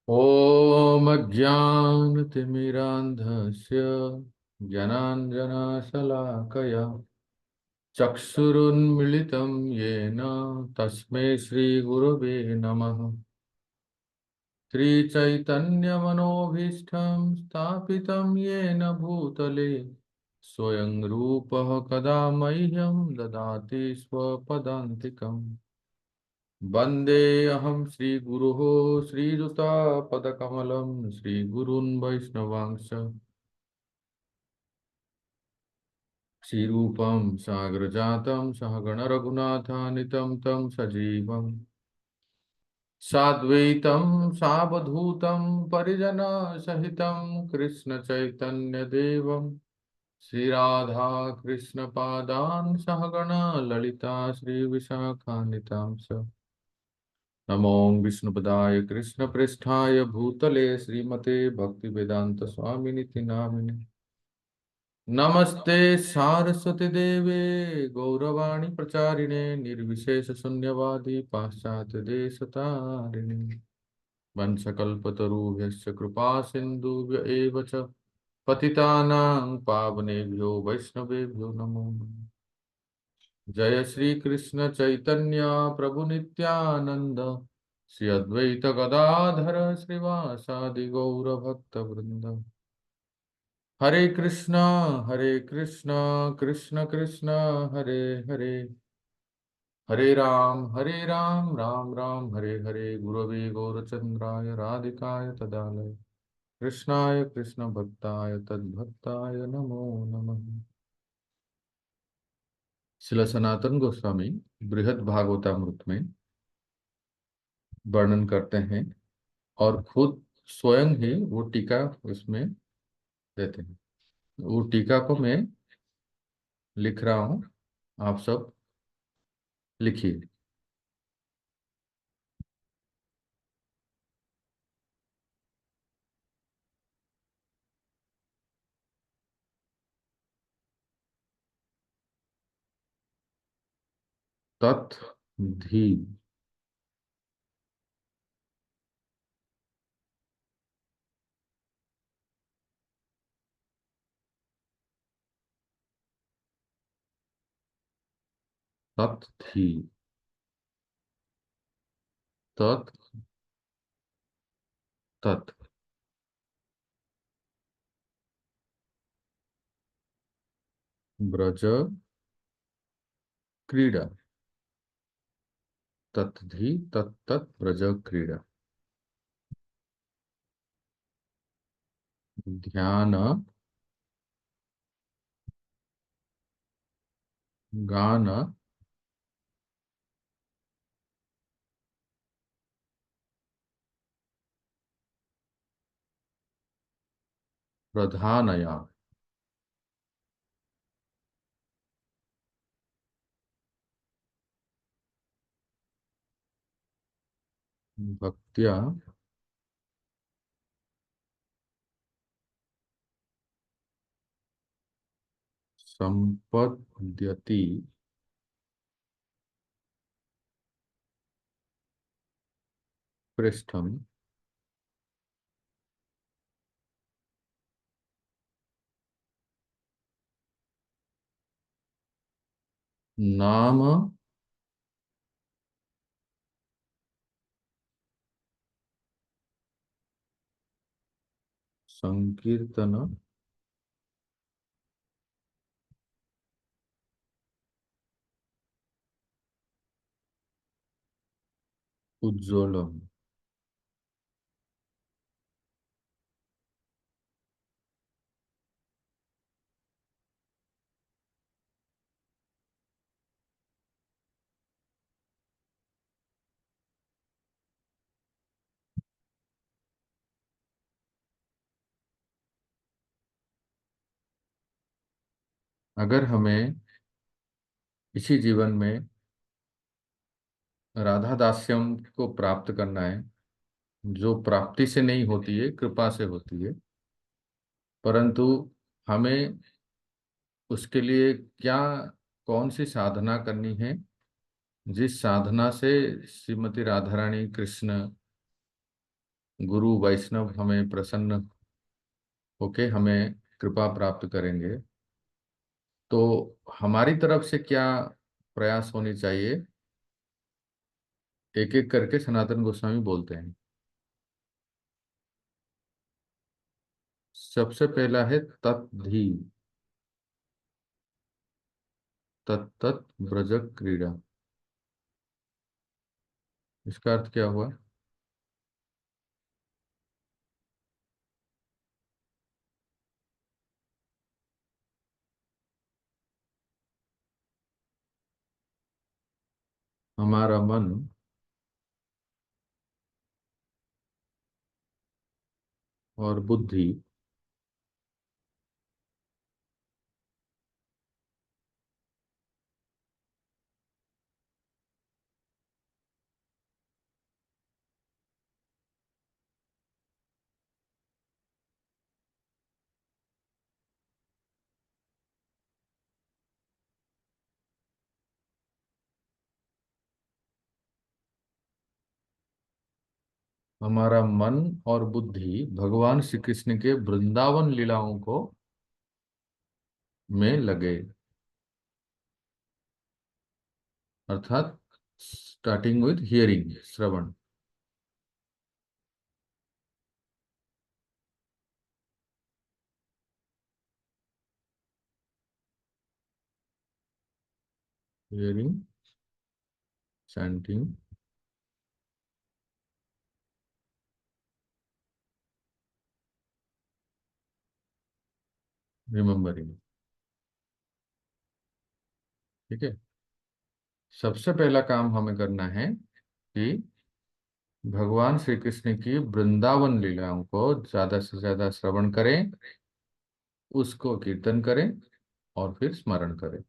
ॐ अज्ञानतिमिरान्धस्य ज्ञानाञ्जनशलाकया चक्षुरुन्मिलितं येन तस्मै श्रीगुरवे नमः। श्रीचैतन्यमनोभीष्टं स्थापितं येन भूतले स्वयं रूपः कदा मह्यं ददाति स्वपदान्तिकम्। वन्देऽहं श्रीगुरोः श्रीयुतापदकमलं श्रीगुरून् वैष्णवांश्च श्रीरूपं साग्रजातं सहगणरघुनाथान्वितं तं सजीवम् साद्वैतं सावधूतं परिजनसहितं कृष्णचैतन्यदेवं श्रीराधा कृष्णपादान् सहगण ललिता श्रीविशाखान्वितांश्च नमो विष्णुपदाय कृष्णप्रेष्ठाय भूतले श्रीमते भक्तिवेदांत स्वामिनिति नामिने नमस्ते सारस्वती देवे गौरवाणी प्रचारिणे निर्विशेष शून्यवादी पाश्चात्य देशतारिणे वंशकल्पतरुभ्यश्च कृपा सिन्धुभ्य एव च पतितानां पावनेभ्यो वैष्णवेभ्यो नमो नमः। जय श्री कृष्ण चैतन्य प्रभु नित्यानंद श्री अद्वैत गदाधर श्रीवासादि गौर भक्त वृंद। हरे कृष्णा कृष्ण कृष्ण हरे हरे, हरे राम राम राम हरे हरे। गुरवे गौरचंद्राय राधिकाय तदालय कृष्णाय कृष्ण भक्ताय तद्भक्ताय नमो नमः। श्रील सनातन गोस्वामी बृहद भागवतामृत में वर्णन करते हैं और खुद स्वयं ही वो टीका उसमें देते हैं। वो टीका को मैं लिख रहा हूं, आप सब लिखिए। तत् धी तत् धी तत् तत् ब्रज क्रीड़ा। तत् धी तत् तत् ब्रज क्रीड़ा। ध्यान गान प्रधानया। भक्त्या संपद्यति पृष्ठम नाम संकीर्तन उज्ज्वलम। अगर हमें इसी जीवन में राधा दास्यम को प्राप्त करना है, जो प्राप्ति से नहीं होती है, कृपा से होती है, परंतु हमें उसके लिए क्या, कौन सी साधना करनी है, जिस साधना से श्रीमती राधा रानी कृष्ण गुरु वैष्णव हमें प्रसन्न होके हमें कृपा प्राप्त करेंगे, तो हमारी तरफ से क्या प्रयास होनी चाहिए, एक एक करके सनातन गोस्वामी बोलते हैं। सबसे पहला है तत्धी, तत्त ब्रज क्रीड़ा। इसका अर्थ क्या हुआ? हमारा मन और बुद्धि हमारा मन और बुद्धि भगवान श्री कृष्ण के वृंदावन लीलाओं को में लगे, अर्थात starting with hearing, Shravan. Hearing, chanting, remembering. ठीक है। सबसे पहला काम हमें करना है कि भगवान श्री कृष्ण की वृंदावन लीलाओं को ज्यादा से ज्यादा श्रवण करें, उसको कीर्तन करें और फिर स्मरण करें।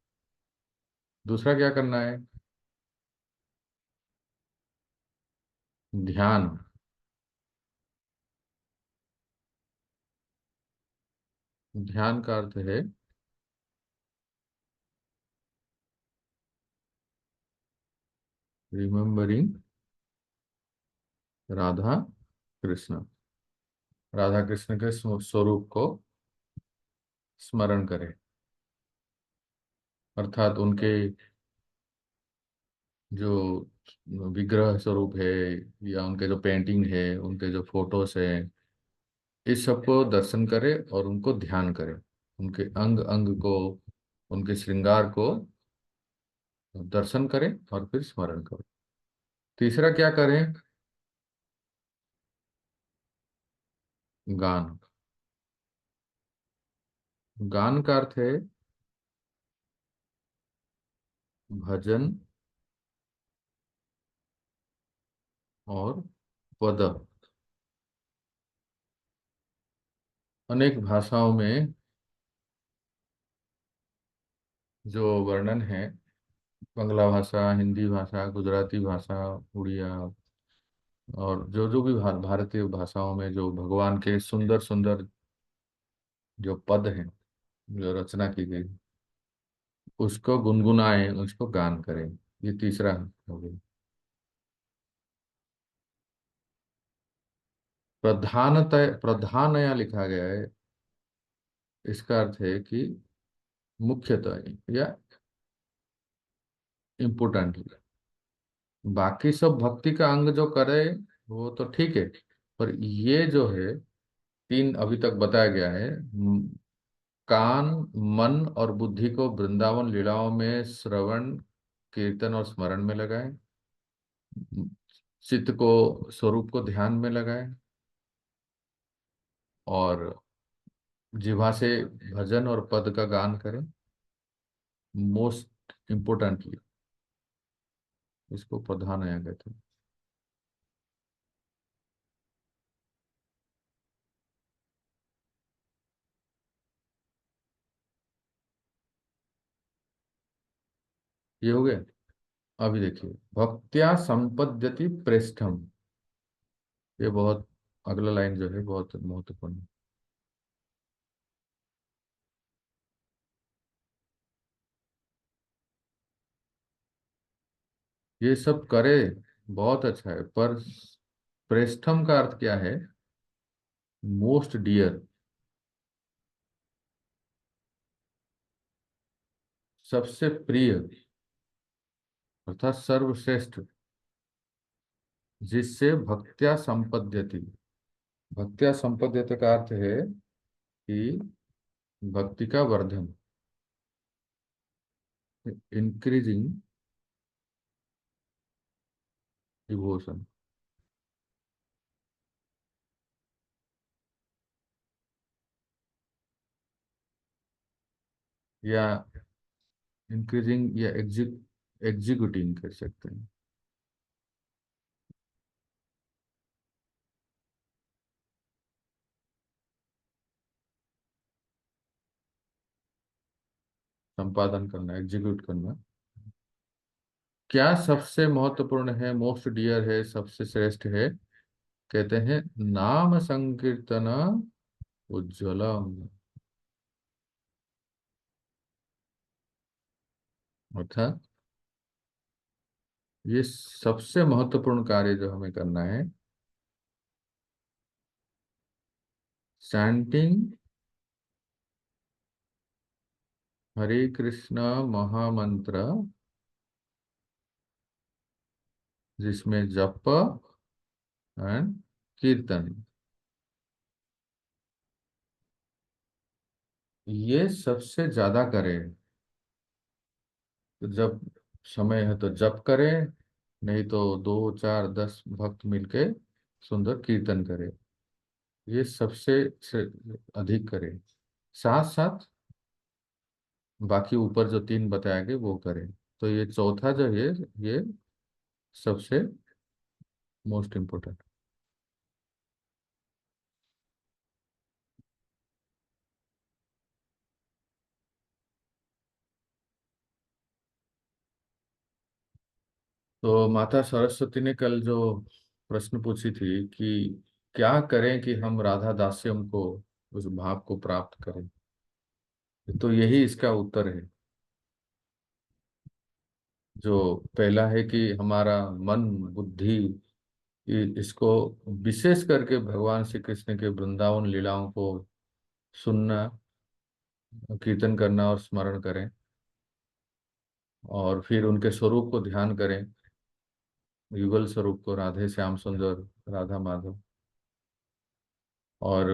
दूसरा क्या करना है? ध्यान। ध्यान का अर्थ है रिमेम्बरिंग राधा कृष्ण, राधा कृष्ण के स्वरूप को स्मरण करें, अर्थात उनके जो विग्रह स्वरूप है या उनके जो पेंटिंग है, उनके जो फोटोज है, इस सबको दर्शन करें और उनको ध्यान करें, उनके अंग अंग को, उनके श्रृंगार को दर्शन करें और फिर स्मरण करें। तीसरा क्या करें? गान। गान का अर्थ है भजन और पद। अनेक भाषाओं में जो वर्णन है, बांग्ला भाषा, हिंदी भाषा, गुजराती भाषा, उड़िया, और जो जो भी भारतीय भाषाओं में जो भगवान के सुंदर सुंदर जो पद हैं, जो रचना की गई, उसको गुनगुनाएं, उसको गान करें। ये तीसरा हो गया। प्रधानतः, प्रधानया लिखा गया है, इसका अर्थ है कि मुख्यतः या इम्पोर्टेंटली। बाकी सब भक्ति का अंग जो करे वो तो ठीक है, पर ये जो है तीन अभी तक बताया गया है, कान, मन और बुद्धि को वृंदावन लीलाओं में श्रवण, कीर्तन और स्मरण में लगाएं, चित्त को, स्वरूप को ध्यान में लगाएं, और जिह्वा से भजन और पद का गान करें। मोस्ट इम्पोर्टेंटली इसको प्रधान आया कहते हैं। ये हो गया। अभी देखिए, भक्त्या संपद्यति प्रेष्ठम, ये बहुत, अगला लाइन जो है बहुत महत्वपूर्ण है। ये सब करे बहुत अच्छा है, पर प्रेष्ठम का अर्थ क्या है? मोस्ट डियर, सबसे प्रिय, अर्थात सर्वश्रेष्ठ, जिससे भक्त्या संपद्यति। भक्त्या संपद्यते का अर्थ है कि भक्ति का वर्धन, इंक्रीजिंग डिवोशन। या इंक्रीजिंग या एग्जीक्यूटिंग कर सकते हैं। संपादन करना, एग्जीक्यूट करना। क्या सबसे महत्वपूर्ण है, मोस्ट डियर है, सबसे श्रेष्ठ है? कहते हैं नाम संकीर्तन उज्ज्वलम, अर्थात ये सबसे महत्वपूर्ण कार्य जो हमें करना है, चैंटिंग हरे कृष्ण महामंत्र, जिसमें जप एंड कीर्तन, ये सबसे ज्यादा करें। तो जब समय है तो जप करें, नहीं तो 2 4 10 भक्त मिलके सुंदर कीर्तन करें। ये सबसे से अधिक करें। साथ साथ बाकी ऊपर जो 3 बताए गए वो करें। तो ये चौथा जो है, ये सबसे मोस्ट इम्पोर्टेंट। तो माता सरस्वती ने कल जो प्रश्न पूछी थी कि क्या करें कि हम राधा दास्यम को, उस भाव को प्राप्त करें, तो यही इसका उत्तर है। जो पहला है कि हमारा मन, बुद्धि, इसको विशेष करके भगवान श्री कृष्ण के वृंदावन लीलाओं को सुनना, कीर्तन करना और स्मरण करें, और फिर उनके स्वरूप को ध्यान करें, युगल स्वरूप को, राधे श्याम सुंदर, राधा माधव। और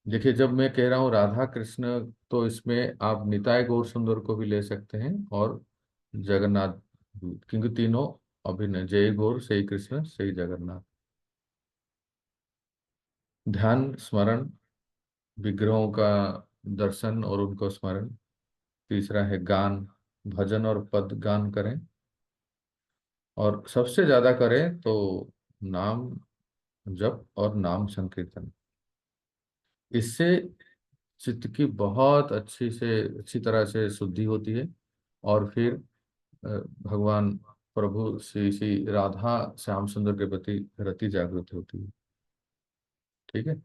देखिए, जब मैं कह रहा हूँ राधा कृष्ण, तो इसमें आप निताय गौर सुंदर को भी ले सकते हैं और जगन्नाथ भी, क्योंकि तीनों अभिन्न, जय गौर सही कृष्ण सही जगन्नाथ। ध्यान, स्मरण, विग्रहों का दर्शन और उनको स्मरण। तीसरा है गान, भजन और पद गान करें। और सबसे ज्यादा करें तो नाम जप और नाम संकीर्तन। इससे चित्त की बहुत अच्छी तरह से शुद्धि होती है। और फिर भगवान प्रभु श्री श्री राधा श्याम सुंदर के प्रति रति जागृत होती है। ठीक है।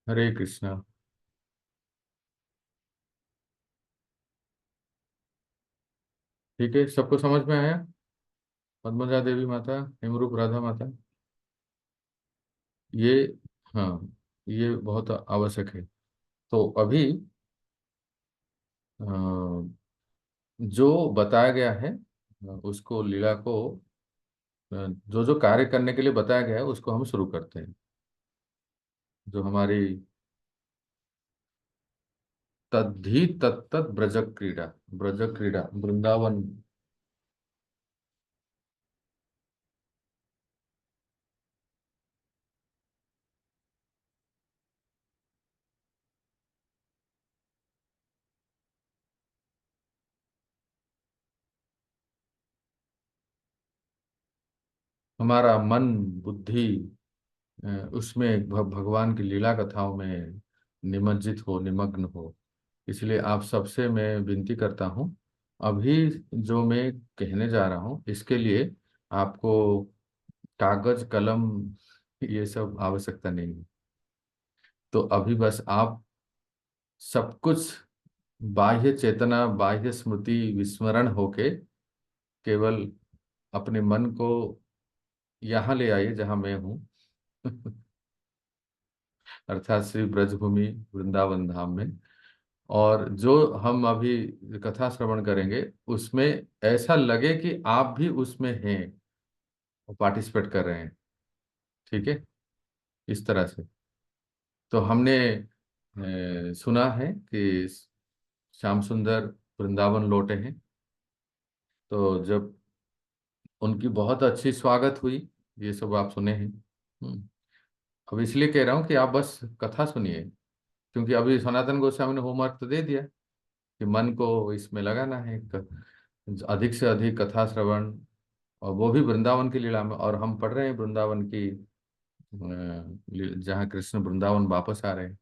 हरे कृष्णा। ठीक है, सबको समझ में आया? पद्मजा देवी माता, हिमरूप राधा माता, ये, हाँ, ये बहुत आवश्यक है। तो अभी अ, जो बताया गया है, उसको, लीला को, जो जो कार्य करने के लिए बताया गया है उसको हम शुरू करते हैं। जो हमारी तद्धि तत्त ब्रज क्रीड़ा। ब्रज क्रीड़ा वृंदावन। हमारा मन, बुद्धि उसमें भगवान की लीला कथाओं में निमज्जित हो, निमग्न हो। इसलिए आप सबसे मैं विनती करता हूँ, अभी जो मैं कहने जा रहा हूँ इसके लिए आपको कागज कलम ये सब आवश्यकता नहीं है। तो अभी बस आप सब कुछ बाह्य चेतना, बाह्य स्मृति विस्मरण होके केवल अपने मन को यहाँ ले आइए जहाँ मैं हूँ। अर्थात श्री ब्रजभूमि वृंदावन धाम में। और जो हम अभी कथा श्रवण करेंगे उसमें ऐसा लगे कि आप भी उसमें हैं और पार्टिसिपेट कर रहे हैं। ठीक है, इस तरह से। तो हमने सुना है कि श्याम सुंदर वृंदावन लौटे हैं, तो जब उनकी बहुत अच्छी स्वागत हुई, ये सब आप सुने हैं। अब इसलिए कह रहा हूँ कि आप बस कथा सुनिए, क्योंकि अभी सनातन गोस्वामी ने होमवर्क तो दे दिया कि मन को इसमें लगाना है, अधिक से अधिक कथा श्रवण, और वो भी वृंदावन की लीला में। और हम पढ़ रहे हैं वृंदावन की जहाँ कृष्ण वृंदावन वापस आ रहे हैं।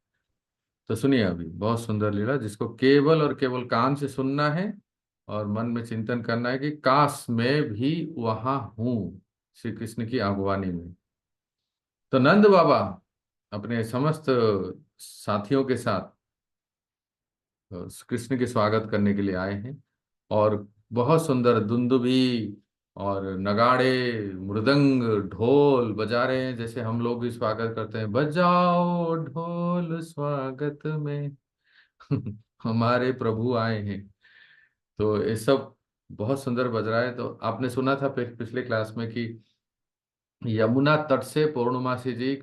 तो सुनिए अभी बहुत सुंदर लीला, जिसको केवल और केवल कान से सुनना है और मन में चिंतन करना है कि काश मैं भी वहां हूँ श्री कृष्ण की आगवानी में। तो नंद बाबा अपने समस्त साथियों के साथ कृष्ण के स्वागत करने के लिए आए हैं। और बहुत सुंदर दुंदुभी और नगाड़े, मृदंग, ढोल बजा रहे हैं, जैसे हम लोग भी स्वागत करते हैं, बजाओ ढोल स्वागत में। हमारे प्रभु आए हैं। तो ये सब बहुत सुंदर बज रहा है। तो आपने सुना था पिछले क्लास में कि यमुना तट से पौर्णमासी जी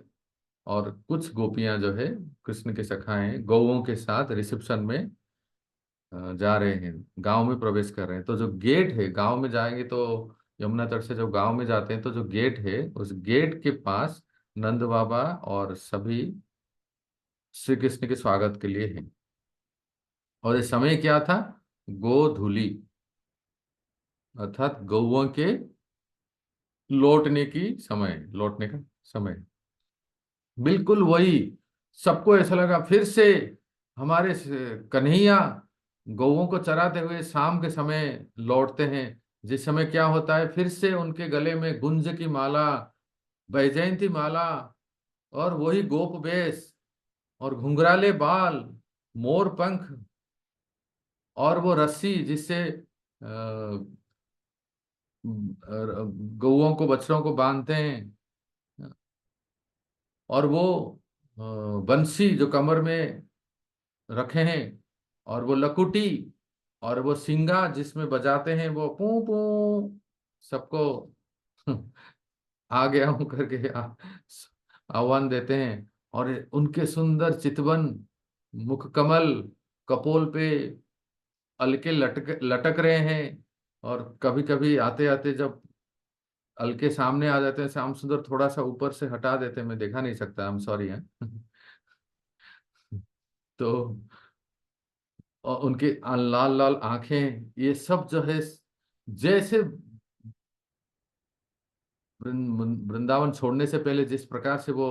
और कुछ गोपियां जो है, कृष्ण के सखाएं, गौओं के साथ रिसेप्शन में जा रहे हैं, गांव में प्रवेश कर रहे हैं। तो जो गेट है, गांव में जाएंगे तो यमुना तट से जब गांव में जाते हैं तो जो गेट है, उस गेट के पास नंद बाबा और सभी श्री कृष्ण के स्वागत के लिए हैं। और इस समय क्या था? गोधूली, अर्थात गौओं के लौटने का समय। बिल्कुल वही। सबको ऐसा लगा फिर से हमारे कन्हैया गौओं को चराते हुए शाम के समय लौटते हैं। जिस समय क्या होता है, फिर से उनके गले में गुंज की माला, वैजयंती माला, और वही गोप वेश और घुंघराले बाल, मोर पंख, और वो रस्सी जिससे गौओं को, बछड़ों को बांधते हैं, और वो अ, बंसी जो कमर में रखे हैं, और वो लकुटी, और वो सिंगा जिसमें बजाते हैं, वो पू पू सबको आ गया हूं करके आह्वान देते हैं। और उनके सुंदर चितवन, मुख कमल, कपोल पे अलके लटक लटक रहे हैं। और कभी कभी आते आते जब अलके सामने आ जाते हैं, श्याम सुंदर थोड़ा सा ऊपर से हटा देते हैं, मैं देखा नहीं सकता, आई एम सॉरी है। तो और उनके लाल लाल आंखें, ये सब जो है, जैसे वृंदावन छोड़ने से पहले जिस प्रकार से वो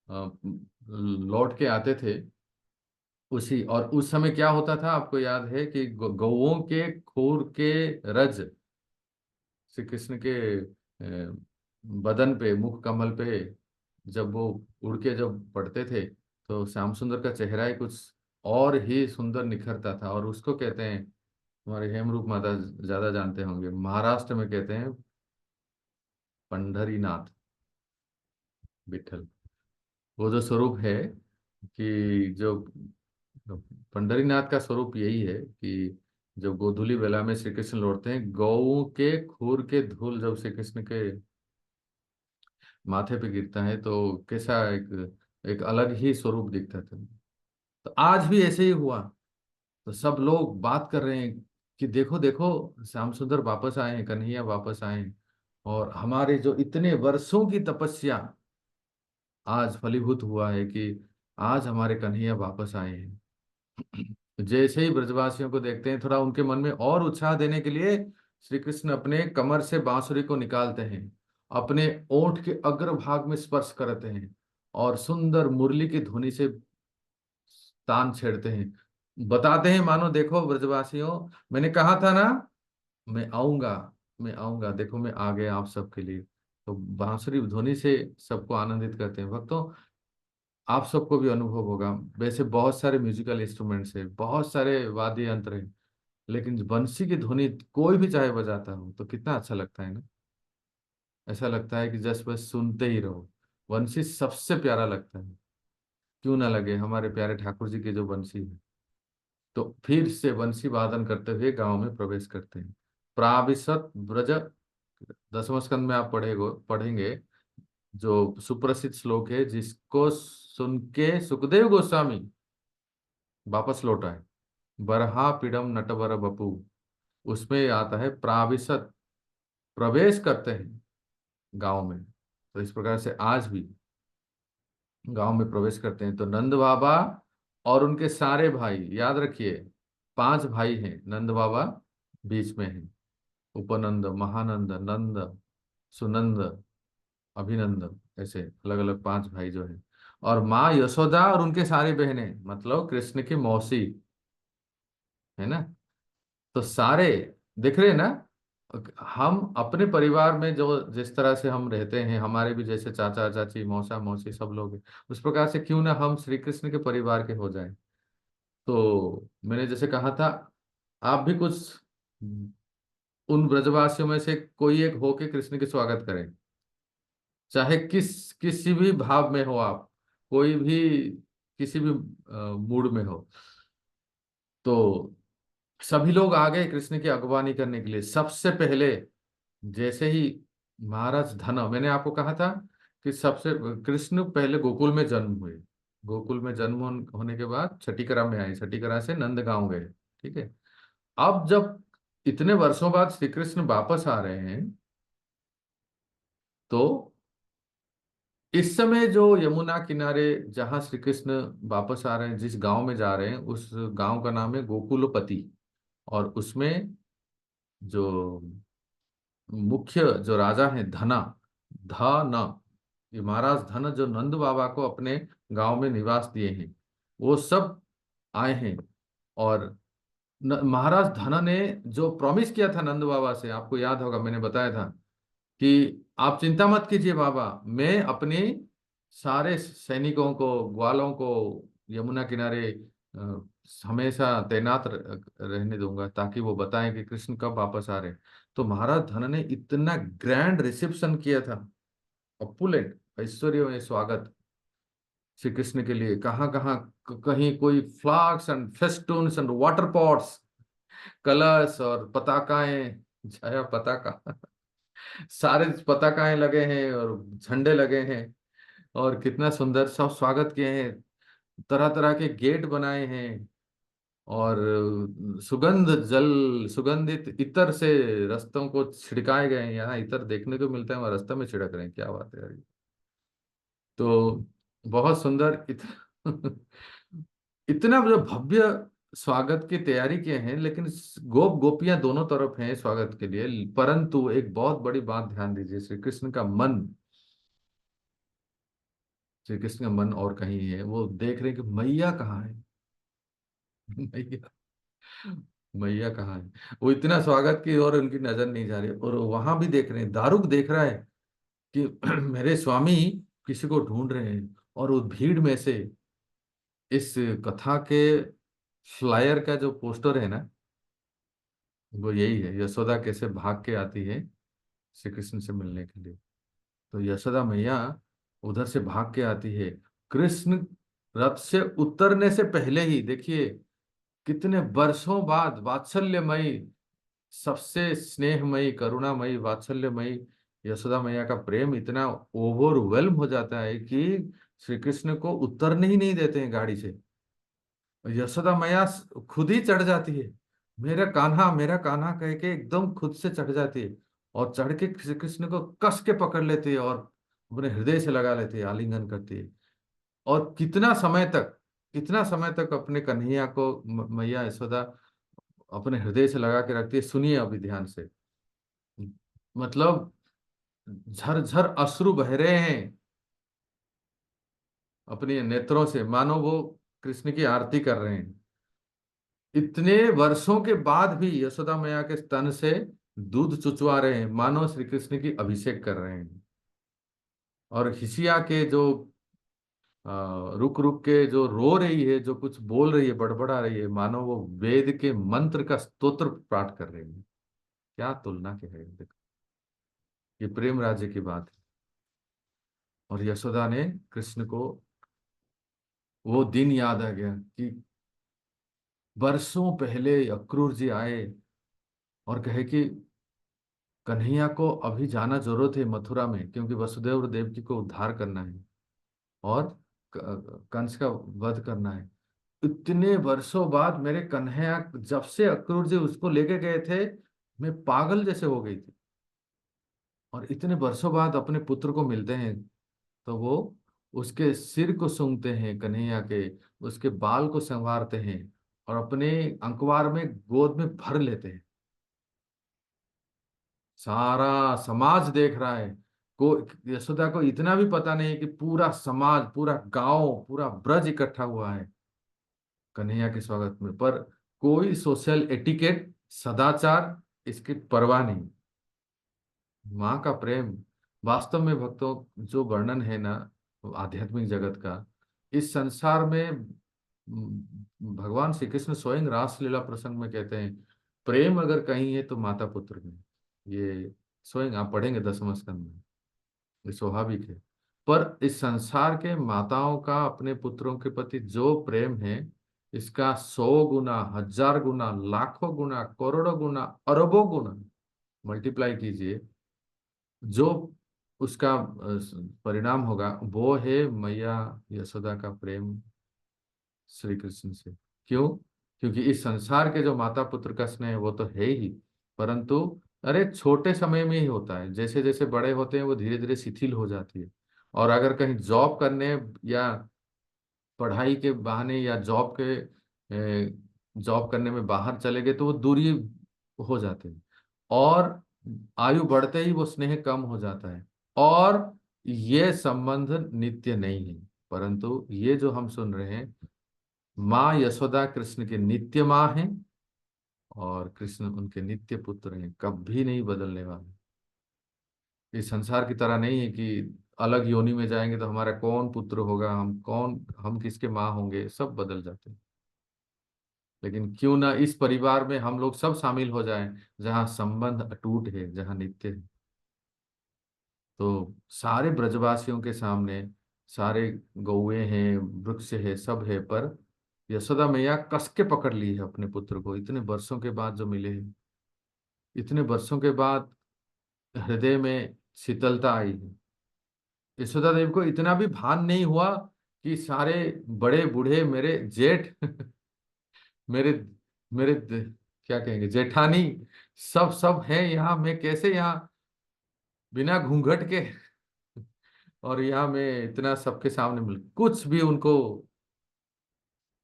लौट के आते थे, उसी। और उस समय क्या होता था आपको याद है कि गौओं के खूर के रज श्री कृष्ण के बदन पे, मुख कमल पे जब वो उड़ के जब पड़ते थे, तो श्याम सुंदर का चेहरा ही कुछ और ही सुंदर निखरता था। और उसको कहते हैं, हमारे हेमरूप माता ज्यादा जानते होंगे, महाराष्ट्र में कहते हैं पंढरीनाथ, विठल। वो जो स्वरूप है कि जो पंढरीनाथ का स्वरूप यही है कि जब गोधूली बेला में श्री कृष्ण लौटते हैं, गौओं के खूर के धूल जब श्री कृष्ण के माथे पे गिरता है, तो कैसा एक एक अलग ही स्वरूप दिखता था। तो आज भी ऐसे ही हुआ। तो सब लोग बात कर रहे हैं कि देखो देखो, श्याम सुंदर वापस आए हैं, कन्हैया वापस आए हैं, और हमारे जो इतने वर्षों की तपस्या आज फलीभूत हुआ है कि आज हमारे कन्हैया वापस आए हैं। जैसे ही ब्रजवासियों को देखते हैं, थोड़ा उनके मन में और उत्साह देने के लिए श्री कृष्ण अपने कमर से बांसुरी को निकालते हैं, अपने ओंठ के अग्रभाग में स्पर्श करते हैं, और सुंदर मुरली की धुनी से तान छेड़ते हैं। बताते हैं मानो देखो ब्रजवासियों, मैंने कहा था ना, मैं आऊंगा, मैं आऊंगा, देखो मैं आ गया आप सबके लिए। तो बांसुरी ध्वनि से सबको आनंदित करते हैं। भक्तों, आप सबको भी अनुभव होगा, वैसे बहुत सारे म्यूजिकल इंस्ट्रूमेंट्स है, बहुत सारे वाद्य यंत्र है, लेकिन बंसी की धुनी कोई भी चाहे बजाता हो तो कितना अच्छा लगता है ना। ऐसा लगता है कि जस्ट बस सुनते ही रहो। बंसी सबसे प्यारा लगता है, क्यों ना लगे, हमारे प्यारे ठाकुर जी की जो बंसी है। तो फिर से बंसी वादन करते हुए गांव में प्रवेश करते हैं। प्राविशत ब्रज, दसवें स्कंद में आप पढ़ेंगे, जो सुप्रसिद्ध श्लोक है, जिसको सुन के सुखदेव गोस्वामी वापस लौट आए, बरहा पीड़म नटवर बपू, उसमें आता है प्राविशत, प्रवेश करते हैं गांव में। तो इस प्रकार से आज भी गांव में प्रवेश करते हैं। तो नंद बाबा और उनके सारे भाई, याद रखिए, 5 भाई हैं, नंद बाबा बीच में हैं, उपनंद, महानंद, नंद, सुनंद, अभिनंद, ऐसे अलग अलग 5 भाई जो हैं। और माँ यशोदा और उनके सारी बहनें, मतलब कृष्ण की मौसी, है ना। तो सारे दिख रहे हैं ना। हम अपने परिवार में जो जिस तरह से हम रहते हैं, हमारे भी जैसे चाचा चाची, मौसा मौसी सब लोग हैं, उस प्रकार से क्यों ना हम श्री कृष्ण के परिवार के हो जाएं। तो मैंने जैसे कहा था, आप भी कुछ उन ब्रजवासियों में से कोई एक होके कृष्ण के स्वागत करें, चाहे किसी भी भाव में हो आप, कोई भी किसी भी मूड में हो। तो सभी लोग आ गए कृष्ण की अगवानी करने के लिए। सबसे पहले जैसे ही महाराज धन, मैंने आपको कहा था कि सबसे कृष्ण पहले गोकुल में जन्म हुए, गोकुल में जन्म होने के बाद छठीकरा में आए, छठीकरा से नंदगांव गए, ठीक है। अब जब इतने वर्षों बाद श्री कृष्ण वापस आ रहे हैं, तो इस समय जो यमुना किनारे जहां श्री कृष्ण वापस आ रहे हैं, जिस गांव में जा रहे हैं, उस गांव का नाम है गोकुलपति। और उसमें जो मुख्य जो राजा हैं, धना, धन, ये महाराज धन जो नंद बाबा को अपने गांव में निवास दिए हैं, वो सब आए हैं। और महाराज धन ने जो प्रॉमिस किया था नंद बाबा से, आपको याद होगा, मैंने बताया था कि आप चिंता मत कीजिए बाबा, मैं अपने सारे सैनिकों को, ग्वालों को यमुना किनारे हमेशा तैनात रहने दूंगा, ताकि वो बताएं कि कृष्ण कब वापस आ रहे हैं। तो महाराज धन ने इतना ग्रैंड रिसेप्शन किया था, अपुलेट ऐश्वर्य स्वागत श्री कृष्ण के लिए। कहाँ कहाँ, कहीं कोई flags and festoons and water pots, कलश और पताकाएं, छाया पताका, सारे पताकाएं लगे हैं और झंडे लगे हैं, और कितना सुंदर सब स्वागत किए हैं। तरह तरह के गेट बनाए हैं, और सुगंधित इत्र से रस्तों को छिड़काए गए हैं। यहाँ इत्र देखने को मिलता है, वहाँ रास्ते में छिड़क रहे हैं, क्या बात है यार ये। तो बहुत सुंदर इतना जो भव्य स्वागत की तैयारी किए हैं, लेकिन गोपियां दोनों तरफ हैं स्वागत के लिए। परंतु एक बहुत बड़ी बात ध्यान दीजिए, श्री कृष्ण का मन, श्री कृष्ण का मन और कहीं है। वो देख रहे हैं कि मैया कहाँ है, मैया, मैया कहाँ है। वो इतना स्वागत की और उनकी नजर नहीं जा रही, और वहां भी देख रहे हैं, दारुक देख रहा है कि मेरे स्वामी किसी को ढूंढ रहे हैं। और उस भीड़ में से इस कथा के फ्लायर का जो पोस्टर है ना, वो यही है, यशोदा कैसे भाग के आती है श्री कृष्ण से मिलने के लिए। तो यशोदा मैया उधर से भाग के आती है। कृष्ण रथ से उतरने से पहले ही देखिए, कितने वर्षों बाद वात्सल्यमयी, सबसे स्नेहमयी, करुणामयी, वात्सल्यमयी यशोदा मैया का प्रेम इतना ओवरवेल्म हो जाता है कि श्री कृष्ण को उतरने ही नहीं देते हैं गाड़ी से। यशोदा मैया खुद ही चढ़ जाती है, मेरा कान्हा कह के एकदम खुद से चढ़ जाती है, और चढ़ के श्री कृष्ण को कस के पकड़ लेती है और अपने हृदय से लगा लेती है, आलिंगन करती है। और कितना समय तक अपने कन्हैया को मैया यशोदा अपने हृदय से लगा के रखती है, सुनिए अभी ध्यान से। मतलब झरझर अश्रु बह रहे हैं अपने नेत्रों से, मानो वो कृष्ण की आरती कर रहे हैं। इतने वर्षों के बाद भी यशोदा मैया के स्तन से दूध चुचवा रहे हैं, मानो श्री कृष्ण की अभिषेक कर रहे हैं। और हिसिया के जो रुक रुक के जो रो रही है, जो कुछ बोल रही है, बड़बड़ा रही है, मानो वो वेद के मंत्र का स्तोत्र पाठ कर रही है। क्या तुलना के है, देखो, ये प्रेम राज्य की बात है। और यशोदा ने कृष्ण को वो दिन याद आ गया कि वर्षों पहले अक्रूर जी आए और कहे कि कन्हैया को अभी जाना जरूरत है मथुरा में, क्योंकि वसुदेव और देवकी को उद्धार करना है और कंस का वध करना है। इतने वर्षों बाद मेरे कन्हैया, जब से अक्रूर जी उसको लेके गए थे, मैं पागल जैसे हो गई थी। और इतने वर्षों बाद अपने पुत्र को मिलते हैं, तो वो उसके सिर को सूंघते हैं कन्हैया के, उसके बाल को संवारते हैं और अपने अंकवार में गोद में भर लेते हैं। सारा समाज देख रहा है, को यशोदा को इतना भी पता नहीं है कि पूरा समाज, पूरा गांव, पूरा ब्रज इकट्ठा हुआ है कन्हैया के स्वागत में। पर कोई सोशल एटिकेट, सदाचार, इसकी परवाह नहीं। माँ का प्रेम वास्तव में, भक्तों, जो वर्णन है ना आध्यात्मिक जगत का, इस संसार में भगवान श्री कृष्ण स्वयं रासलीला प्रसंग में कहते हैं, प्रेम अगर कहीं है तो माता पुत्र में। ये स्वयं आप पढ़ेंगे दसम स्कंद में, ये स्वाभाविक है। पर इस संसार के माताओं का अपने पुत्रों के प्रति जो प्रेम है, इसका 100 गुना, 1000 गुना, लाखों गुना, करोड़ों गुना, अरबों गुना मल्टीप्लाई कीजिए, जो उसका परिणाम होगा, वो है मैया यशोदा का प्रेम श्री कृष्ण से। क्यों? क्योंकि इस संसार के जो माता पुत्र का स्नेह वो तो है ही, परंतु अरे छोटे समय में ही होता है, जैसे जैसे बड़े होते हैं वो धीरे धीरे शिथिल हो जाती है। और अगर कहीं जॉब करने या पढ़ाई के बहाने या जॉब करने में बाहर चले गए, तो वो दूरी हो जाते हैं। और आयु बढ़ते ही वो स्नेह कम हो जाता है। और ये संबंध नित्य नहीं है, परंतु ये जो हम सुन रहे हैं, माँ यशोदा कृष्ण के नित्य माँ हैं और कृष्ण उनके नित्य पुत्र हैं, कभी नहीं बदलने वाले। इस संसार की तरह नहीं है कि अलग योनि में जाएंगे तो हमारा कौन पुत्र होगा, हम किसके माँ होंगे, सब बदल जाते हैं। लेकिन क्यों ना इस परिवार में हम लोग सब शामिल हो जाएं, जहाँ संबंध अटूट है, जहाँ नित्य है। तो सारे ब्रजवासियों के सामने सारे गौए हैं, वृक्ष है, सब है, पर यशोदा मैया कस के पकड़ ली है अपने पुत्र को, इतने वर्षों के बाद जो मिले हैं, इतने वर्षों के बाद हृदय में शीतलता आई है। यशोदा देव को इतना भी भान नहीं हुआ कि सारे बड़े बूढ़े मेरे जेठ मेरे मेरे क्या कहेंगे, जेठानी, सब सब हैं यहाँ, मैं कैसे यहाँ बिना घूंघट के और यहाँ मैं इतना सबके सामने मिल, कुछ भी उनको,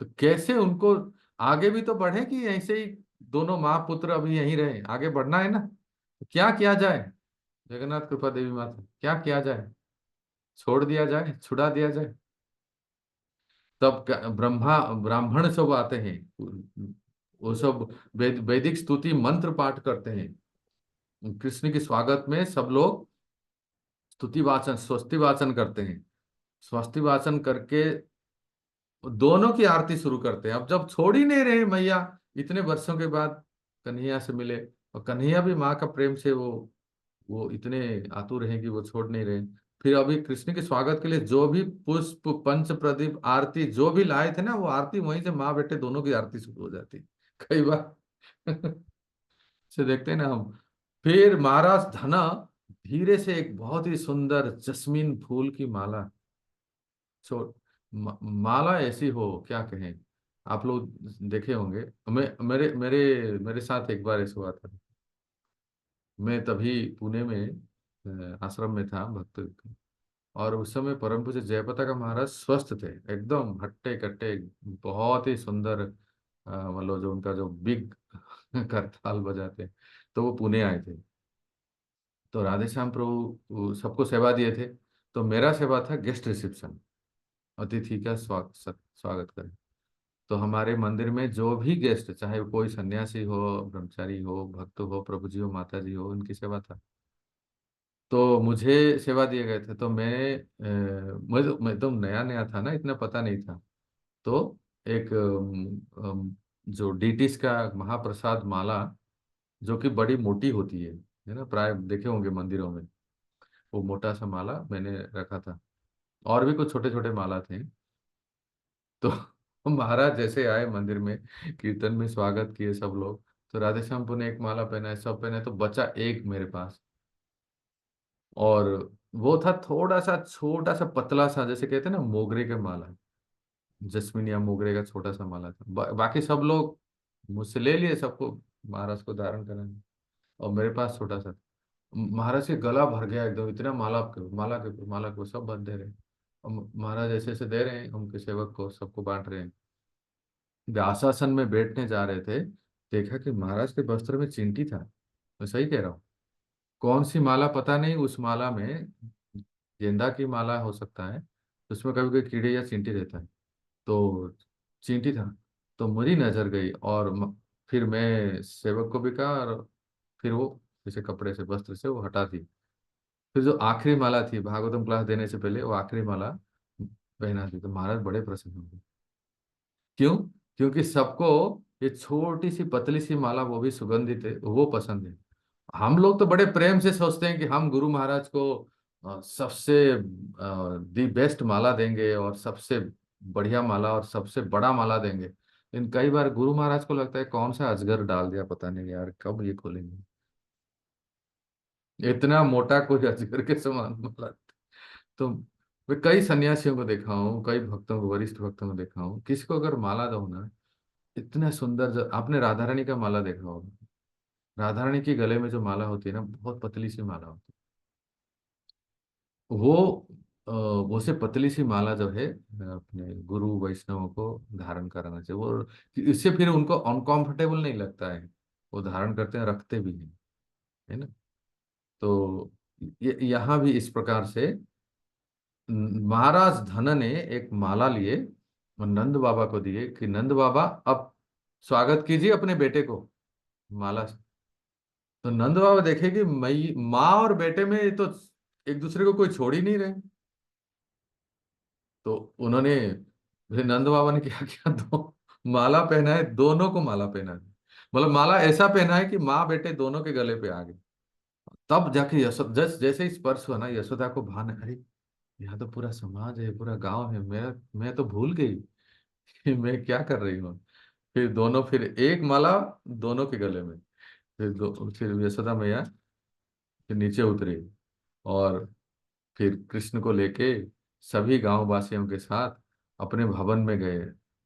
तो कैसे उनको आगे भी तो बढ़े कि ऐसे ही दोनों माँ पुत्र अभी यहीं रहे, आगे बढ़ना है ना, तो क्या किया जाए? जगन्नाथ कृपा देवी माता, क्या किया जाए? छोड़ दिया जाए, छुड़ा दिया जाए? तब ब्रह्मा ब्राह्मण सब आते हैं, वो सब वैदिक स्तुति मंत्र पाठ करते हैं कृष्ण के स्वागत में। सब लोग स्तुति वाचन, स्वस्ति वाचन करते हैं। स्वस्ति वाचन करके दोनों की आरती शुरू करते हैं। अब जब छोड़ ही नहीं रहे मैया, इतने वर्षों के बाद कन्हैया से मिले, और कन्हैया भी माँ का प्रेम से वो इतने आतुर हैं कि वो छोड़ नहीं रहे। फिर अभी कृष्ण के स्वागत के लिए जो भी पुष्प, पंच प्रदीप, आरती जो भी लाए थे ना, वो आरती वहीं से माँ बेटे दोनों की आरती शुरू हो जाती। कई बार से देखते हैं ना हम। फिर महाराज धना धीरे से एक बहुत ही सुंदर जस्मीन फूल की माला, छो माला ऐसी हो क्या कहें, आप लोग देखे होंगे। मैं मेरे मेरे मेरे साथ एक बार ऐसा हुआ था। मैं तभी पुणे में आश्रम में था भक्त। और उस समय परम पूज्य जयप्रताप का महाराज स्वस्थ थे, एकदम हट्टे कट्टे, बहुत ही सुंदर। मतलब जो उनका जो बिग करताल बजाते, तो वो पुणे आए थे। तो राधे श्याम प्रभु सबको सेवा दिए थे। तो मेरा सेवा था गेस्ट रिसेप्शन, अतिथि का स्वागत करें। तो हमारे मंदिर में जो भी गेस्ट, चाहे वो कोई सन्यासी हो, ब्रह्मचारी हो, भक्त हो, प्रभु जी हो, माता जी हो, उनकी सेवा था। तो मुझे सेवा दिए गए थे। तो मैं तो नया नया था ना, इतना पता नहीं था। तो एक जो डीटीज का महाप्रसाद माला, जो कि बड़ी मोटी होती है ना, प्राय देखे होंगे मंदिरों में। वो मोटा सा माला मैंने रखा था। और भी कुछ छोटे छोटे माला थे। तो महाराज जैसे आए मंदिर में, कीर्तन में स्वागत किए सब लोग। तो राधे श्याम ने एक माला पहना, सब पहने, तो बचा एक मेरे पास। और वो था थोड़ा सा छोटा सा पतला सा, जैसे कहते हैं ना मोगरे का माला, जस्मिन या मोगरे का छोटा सा माला था। बाकी सब लोग मुझसे ले लिए सबको, महाराज को धारण कराने। और मेरे पास छोटा सा। महाराज के गला भर गया एकदम, इतना माला माला के सब बांट दे रहे हैं। और महाराज ऐसे ऐसे दे रहे हैं उनके सेवक को, सबको बांट रहे हैं। व्यासासन में बैठने जा रहे थे, देखा कि महाराज के वस्त्र में चींटी था। मैं सही कह रहा हूँ। कौन सी माला पता नहीं, उस माला में गेंदा की माला हो सकता है, उसमें कभी कोई कीड़े या चींटी रहता है। तो चींटी था। तो मेरी नजर गई, और फिर मैं सेवक को भी कहा, और फिर वो जैसे कपड़े से, वस्त्र से वो हटा दी। फिर जो आखिरी माला थी, भागवतम क्लास देने से पहले वो आखिरी माला पहना दी। तो महाराज बड़े प्रसन्न हो गए। क्यों? क्योंकि सबको ये छोटी सी पतली सी माला, वो भी सुगंधित है, वो पसंद है। हम लोग तो बड़े प्रेम से सोचते हैं कि हम गुरु महाराज को सबसे दी बेस्ट माला देंगे, और सबसे बढ़िया माला और सबसे बड़ा माला देंगे। लेकिन कई बार गुरु महाराज को लगता है कौन सा अजगर डाल दिया, पता नहीं यार कब ये खोलेंगे। इतना मोटा कोई अजगर के समान माला। तो मैं कई सन्यासियों को देखा हूँ, कई भक्तों को, वरिष्ठ भक्तों को देखा हूँ, किसी को अगर माला दो ना, इतना सुंदर। आपने राधा रानी का माला देखा होगा। राधा रानी के गले में जो माला होती है ना, बहुत पतली सी माला होती है। वो से पतली सी माला जो है, अपने गुरु वैष्णवों को धारण कराना चाहिए। वो इससे फिर उनको अनकंफर्टेबल नहीं लगता है, वो धारण करते हैं, रखते भी हैं, है ना। तो यहाँ भी इस प्रकार से महाराज धन ने एक माला लिए और नंद बाबा को दिए कि नंद बाबा अब स्वागत कीजिए अपने बेटे को माला से। तो नंद बाबा देखे कि मई माँ और बेटे में तो एक दूसरे को कोई छोड़ ही नहीं रहे। तो उन्होंने, फिर नंद बाबा ने क्या किया, दो माला पहना है, दोनों को माला पहना है। मतलब माला ऐसा पहना है कि माँ बेटे दोनों के गले पे आ गई। तब जाके जैसे ही स्पर्श हुआ ना, यशोदा को भान, अरे यहाँ तो पूरा समाज है, पूरा गांव है, मैं तो भूल गई कि मैं क्या कर रही हूँ। फिर दोनों, फिर एक माला दोनों के गले में। फिर यशोदा मैया फिर नीचे उतरी, और फिर कृष्ण को लेके सभी गांव वासियों के साथ अपने भवन में गए।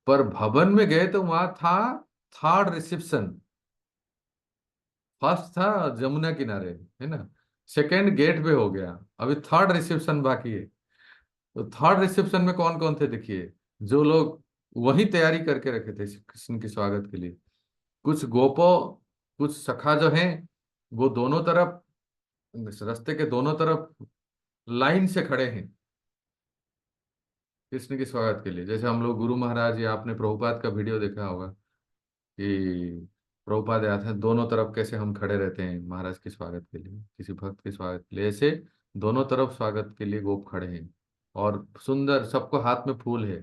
पर भवन में गए तो वहां था थर्ड रिसेप्शन। फर्स्ट था जमुना किनारे, है ना। सेकंड गेट पे हो गया, अभी थर्ड रिसेप्शन बाकी है। तो थर्ड रिसेप्शन में कौन कौन थे देखिए, जो लोग वही तैयारी करके रखे थे कृष्ण के स्वागत के लिए। कुछ गोपो, कुछ सखा जो हैं, वो दोनों तरफ, रास्ते के दोनों तरफ लाइन से खड़े हैं कृष्ण के स्वागत के लिए। जैसे हम लोग गुरु महाराज, या आपने प्रभुपाद का वीडियो देखा होगा कि प्रभुपाद आते हैं, दोनों तरफ कैसे हम खड़े रहते हैं महाराज के स्वागत के लिए, किसी भक्त के स्वागत के लिए, ऐसे दोनों तरफ स्वागत के लिए गोप खड़े हैं। और सुंदर, सबको हाथ में फूल है।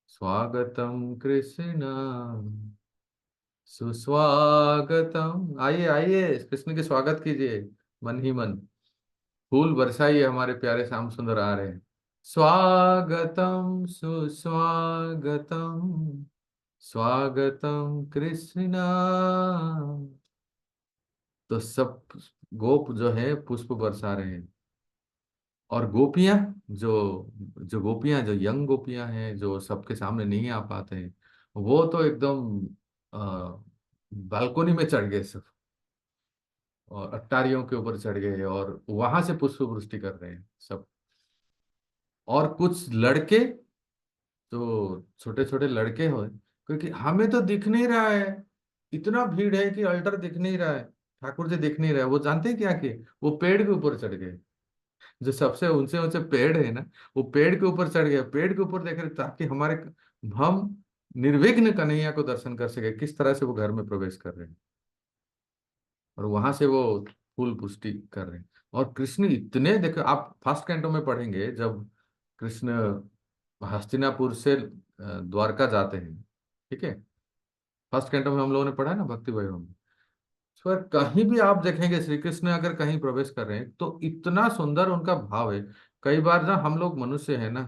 स्वागतम कृष्ण सुस्वागतम, आइए आइए कृष्ण के स्वागत कीजिए, मन ही मन फूल बरसाइए, हमारे प्यारे श्याम सुंदर आ रहे हैं। स्वागतम सुस्वागतम, स्वागतम कृष्णा। तो सब गोप जो है पुष्प बरसा रहे हैं। और गोपियां, जो जो गोपियां, जो यंग गोपियां हैं, जो सबके सामने नहीं आ पाते हैं, वो तो एकदम बालकोनी में चढ़ गए सब, और अट्टारियों के ऊपर चढ़ गए और वहां से पुष्प वृष्टि कर रहे हैं सब। और कुछ लड़के, तो छोटे छोटे लड़के हो, क्योंकि हमें तो दिख नहीं रहा है, इतना भीड़ है कि अल्टर दिख नहीं रहा है, ठाकुर जी दिख नहीं रहे, वो जानते हैं क्या किए, वो पेड़ के ऊपर चढ़ गए। जो सबसे ऊंचे ऊंचे पेड़ है ना, वो पेड़ के ऊपर चढ़ गए, पेड़ के ऊपर देख रहे ताकि हमारे, हम निर्विघ्न कन्हैया को दर्शन कर सके, किस तरह से वो घर में प्रवेश कर रहे हैं, और वहां से वो फूल पुष्टि कर रहे हैं। और कृष्ण इतने, देखो आप फर्स्ट कैंटो में पढ़ेंगे, जब कृष्ण हस्तिनापुर से द्वारका जाते हैं, ठीक है, फर्स्ट कैंटो में हम लोगों ने पढ़ा है ना भक्ति वैभव में। पर कहीं भी आप देखेंगे श्री कृष्ण अगर कहीं प्रवेश कर रहे हैं तो इतना सुंदर उनका भाव है। कई बार ना हम लोग मनुष्य है ना,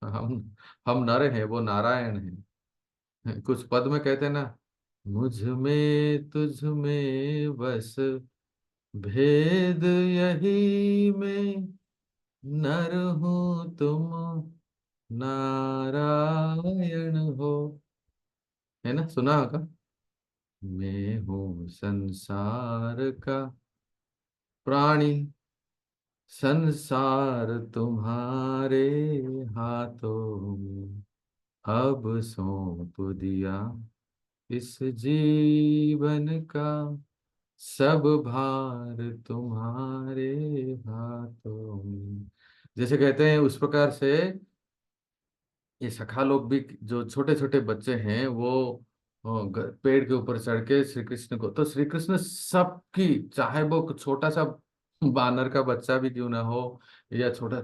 हम नर हैं, वो नारायण हैं। कुछ पद में कहते हैं ना, मुझ में तुझ में बस भेद यही में, नर हूं तुम नारायण हो, है ना, सुना होगा। मैं हूँ संसार का प्राणी, संसार तुम्हारे हाथों में, अब सौंप दिया इस जीवन का सब भार तुम्हारे हाथों में। जैसे कहते हैं उस प्रकार से ये सखा लोग भी, जो छोटे छोटे बच्चे हैं वो पेड़ के ऊपर चढ़ के श्री कृष्ण को, तो श्री कृष्ण सबकी, चाहे वो छोटा सा बानर का बच्चा भी क्यों ना हो, या छोटा,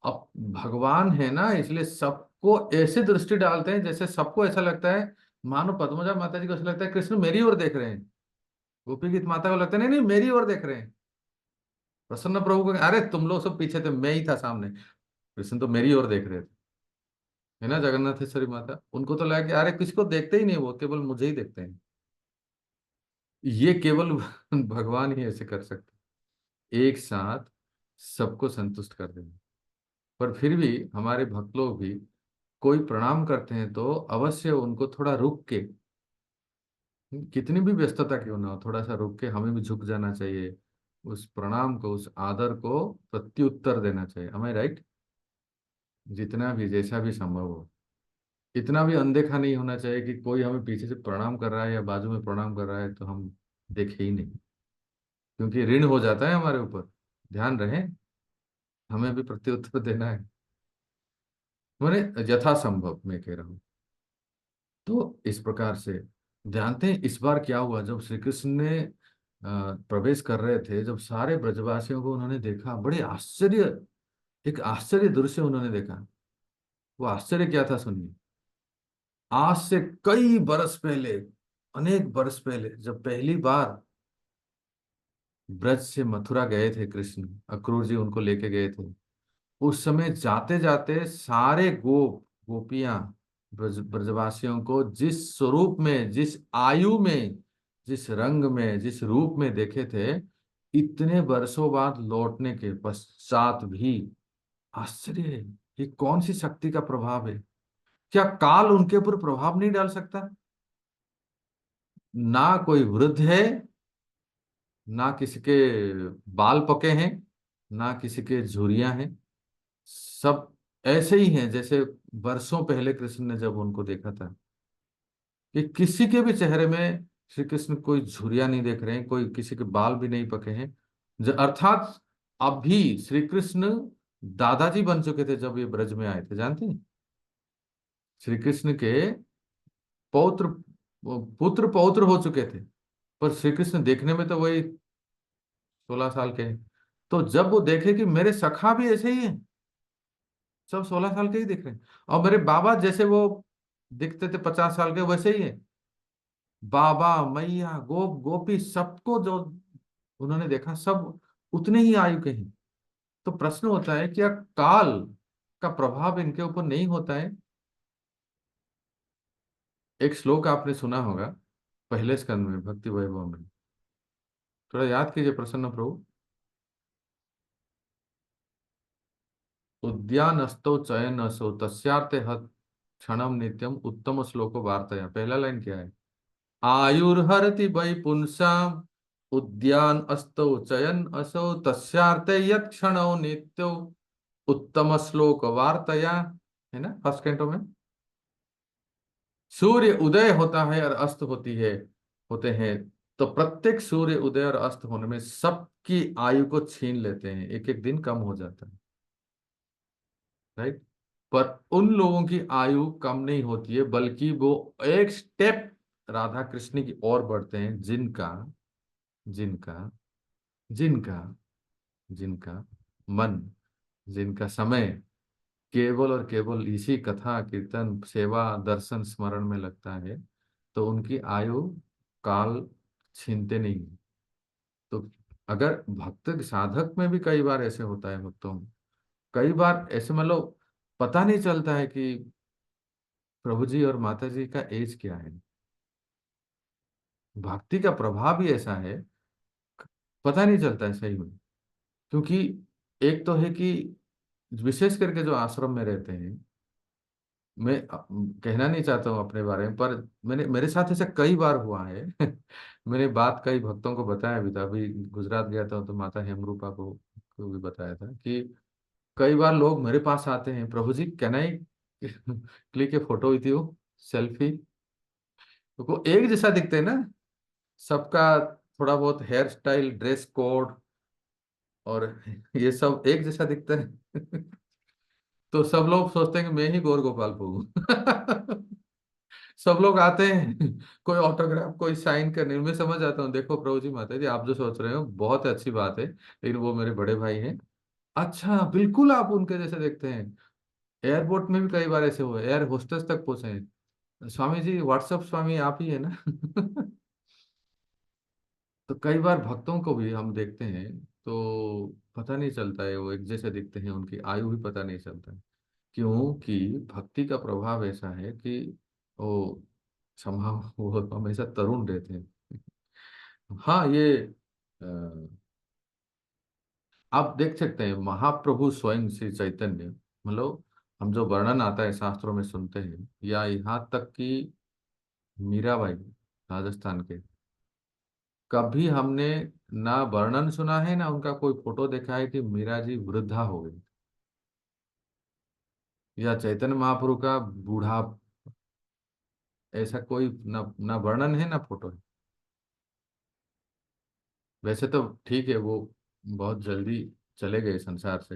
अब भगवान है ना, इसलिए सबको ऐसे दृष्टि डालते हैं जैसे सबको ऐसा लगता है, मानो पद्मजा माता जी को ऐसा लगता है कृष्ण मेरी ओर देख रहे हैं, गोपी की माता को लगता है नहीं नहीं मेरी ओर देख रहे हैं, प्रसन्न प्रभु को अरे तुम लोग सब पीछे थे, मैं ही था सामने, कृष्ण तो मेरी ओर देख रहे थे, है ना, जगन्नाथेश्वरी माता, उनको तो लगा कि अरे किसी को देखते ही नहीं, वो केवल मुझे ही देखते हैं। ये केवल भगवान ही ऐसे कर सकते, एक साथ सबको संतुष्ट कर देंगे। पर फिर भी हमारे भक्त लोग भी कोई प्रणाम करते हैं तो अवश्य उनको थोड़ा रुक के, कितनी भी व्यस्तता क्यों ना हो, थोड़ा सा रुक के हमें भी झुक जाना चाहिए, उस प्रणाम को, उस आदर को प्रत्युत्तर देना चाहिए, हमें राइट, जितना भी जैसा भी संभव हो। इतना भी अनदेखा नहीं होना चाहिए कि कोई हमें पीछे से प्रणाम कर रहा है या बाजू में प्रणाम कर रहा है तो हम देखे ही नहीं, क्योंकि ऋण हो जाता है हमारे ऊपर, ध्यान रहे, हमें भी प्रत्युत्तर देना है, मैंने यथासंभव मैं कह रहा हूँ। तो इस प्रकार से जानते हैं इस बार क्या हुआ, जब श्री कृष्ण ने प्रवेश कर रहे थे, जब सारे ब्रजवासियों को उन्होंने देखा, बड़े आश्चर्य, एक आश्चर्य दृश्य उन्होंने देखा। वो आश्चर्य क्या था सुनिए। आज से कई बरस पहले, अनेक बरस पहले, जब पहली बार ब्रज से मथुरा गए थे कृष्ण, अक्रूर जी उनको लेके गए थे, उस समय जाते जाते सारे गोपियां ब्रजवासियों को जिस स्वरूप में, जिस आयु में, जिस रंग में, जिस रूप में देखे थे, इतने वर्षों बाद लौटने के पश्चात भी आश्चर्य है। ये कौन सी शक्ति का प्रभाव है, क्या काल उनके ऊपर प्रभाव नहीं डाल सकता? ना कोई वृद्ध है, ना किसी के बाल पके हैं, ना किसी के झुर्रियां हैं, सब ऐसे ही हैं जैसे वर्षों पहले कृष्ण ने जब उनको देखा था, कि किसी के भी चेहरे में श्री कृष्ण कोई झुर्रियां नहीं देख रहे हैं, कोई किसी के बाल भी नहीं पके हैं, अर्थात अभी श्री कृष्ण दादाजी बन चुके थे जब ये ब्रज में आए थे, जानते हैं, श्री कृष्ण के पौत्र, पुत्र पौत्र हो चुके थे, पर श्री कृष्ण देखने में तो वही 16 साल के हैं। तो जब वो देखे कि मेरे सखा भी ऐसे ही हैं, सब 16 साल के ही दिख रहे हैं, और मेरे बाबा जैसे वो दिखते थे 50 साल के, वैसे ही है, बाबा मैया गोप गोपी सबको जो उन्होंने देखा, सब उतने ही आयु के हैं। तो प्रश्न होता है क्या काल का प्रभाव इनके ऊपर नहीं होता है? एक श्लोक आपने सुना होगा पहले स्कंद में भक्ति वैभव में, थोड़ा याद कीजिए प्रसन्न प्रभु। उद्यानस्थो चयन असो तस्यार्थे हत क्षणम नित्यम उत्तम श्लोको वार्तया। पहला लाइन क्या है? आयुर्हरति वै पुंसाम उद्यान अस्तौ चयन असौ तस्यार्थे यत् क्षणौ नित्यो उत्तम श्लोक वार्तया। है ना फर्स्ट कैंटो में? सूर्य उदय होता है और अस्त होती है, होते हैं, तो प्रत्येक सूर्य उदय और अस्त होने में सबकी आयु को छीन लेते हैं, एक एक दिन कम हो जाता है, राइट। पर उन लोगों की आयु कम नहीं होती है, बल्कि वो एक स्टेप राधा कृष्ण की ओर बढ़ते हैं, जिनका जिनका जिनका जिनका मन, जिनका समय केवल और केवल इसी कथा कीर्तन सेवा दर्शन स्मरण में लगता है, तो उनकी आयु काल छीनते नहीं है। तो अगर भक्त साधक में भी कई बार ऐसे होता है, भक्तों में कई बार ऐसे मतलब पता नहीं चलता है कि प्रभु जी और माता जी का एज क्या है। भक्ति का प्रभाव ही ऐसा है, पता नहीं चलता है सही में। क्योंकि एक तो है कि विशेष करके जो आश्रम में रहते हैं, मैं कहना नहीं चाहता हूँ अपने बारे में, पर मैंने मेरे साथ ऐसा कई बार हुआ है। मैंने बात कई भक्तों को बताया भी था, अभी गुजरात गया था तो माता हेमरूपा को भी बताया था कि कई बार लोग मेरे पास आते हैं, प्रभु जी can I click a photo with you, selfie. तो वो एक जैसा दिखते हैं ना सबका, थोड़ा बहुत हेयर स्टाइल ड्रेस कोड और ये सब एक जैसा दिखता है। तो सब लोग सोचते हैं कि मैं ही गौर गोपाल हूँ। सब लोग आते हैं, कोई ऑटोग्राफ कोई साइन करने, मैं समझ आता हूँ, देखो प्रभु जी माता जी आप जो सोच रहे हो बहुत अच्छी बात है, लेकिन वो मेरे बड़े भाई हैं। अच्छा बिल्कुल आप उनके जैसे देखते हैं। एयरपोर्ट में भी कई बार ऐसे हुए, एयर होस्टेस तक पूछे हैं, स्वामी जी व्हाट्सएप स्वामी आप ही है ना? तो कई बार भक्तों को भी हम देखते हैं, तो पता नहीं चलता है, वो एक जैसे दिखते हैं, उनकी आयु भी पता नहीं चलता है। क्योंकि भक्ति का प्रभाव ऐसा है कि वो संभव वो हमेशा तरुण रहते हैं। हाँ ये अ, आप देख सकते हैं महाप्रभु स्वयं श्री चैतन्य, मतलब हम जो वर्णन आता है शास्त्रों में सुनते हैं, या यहाँ तक कि मीराबाई राजस्थान के, कभी हमने ना वर्णन सुना है ना उनका कोई फोटो देखा है कि मीरा जी वृद्धा हो गई, या चैतन्य महाप्रभु का बूढ़ा, ऐसा कोई ना वर्णन है ना फोटो है। वैसे तो ठीक है, वो बहुत जल्दी चले गए संसार से।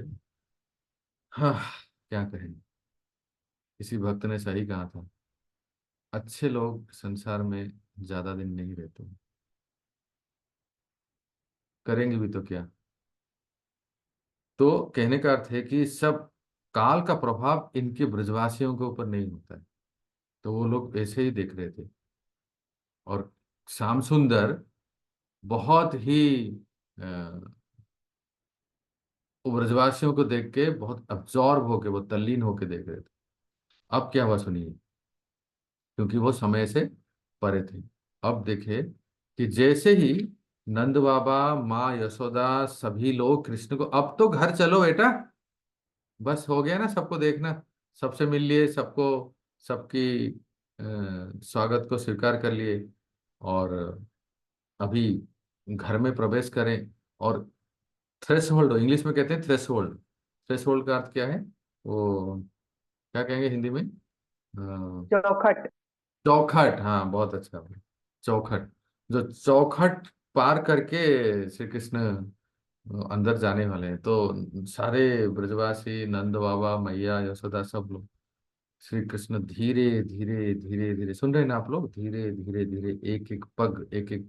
हाँ, क्या कहें, किसी भक्त ने सही कहा था, अच्छे लोग संसार में ज्यादा दिन नहीं रहते, करेंगे भी तो क्या। तो कहने का अर्थ है कि सब काल का प्रभाव इनके ब्रजवासियों के ऊपर नहीं होता है, तो वो लोग ऐसे ही देख रहे थे। और श्याम सुंदर बहुत ही अ, वो ब्रजवासियों को देख के बहुत अब्जॉर्ब होके, वो तल्लीन होके देख रहे थे। अब क्या हुआ सुनिए, क्योंकि वो समय से परे थे। अब देखे कि जैसे ही नंद बाबा माँ यशोदा सभी लोग कृष्ण को, अब तो घर चलो बेटा, बस हो गया ना सबको देखना, सबसे मिल लिए, सबको सबकी स्वागत को स्वीकार कर लिए, और अभी घर में प्रवेश करें। और थ्रेश होल्ड, इंग्लिश में कहते हैं थ्रेश होल्ड, थ्रेश होल्ड का अर्थ क्या है, वो क्या कहेंगे हिंदी में? चौखट। चौखट, हाँ बहुत अच्छा। चौखट, जो चौखट पार करके श्री कृष्ण अंदर जाने वाले हैं, तो सारे ब्रजवासी नंद बाबा मैया यशोदा सब लोग, श्री कृष्ण धीरे धीरे धीरे धीरे, सुन रहे हैं ना आप लोग, धीरे धीरे धीरे एक एक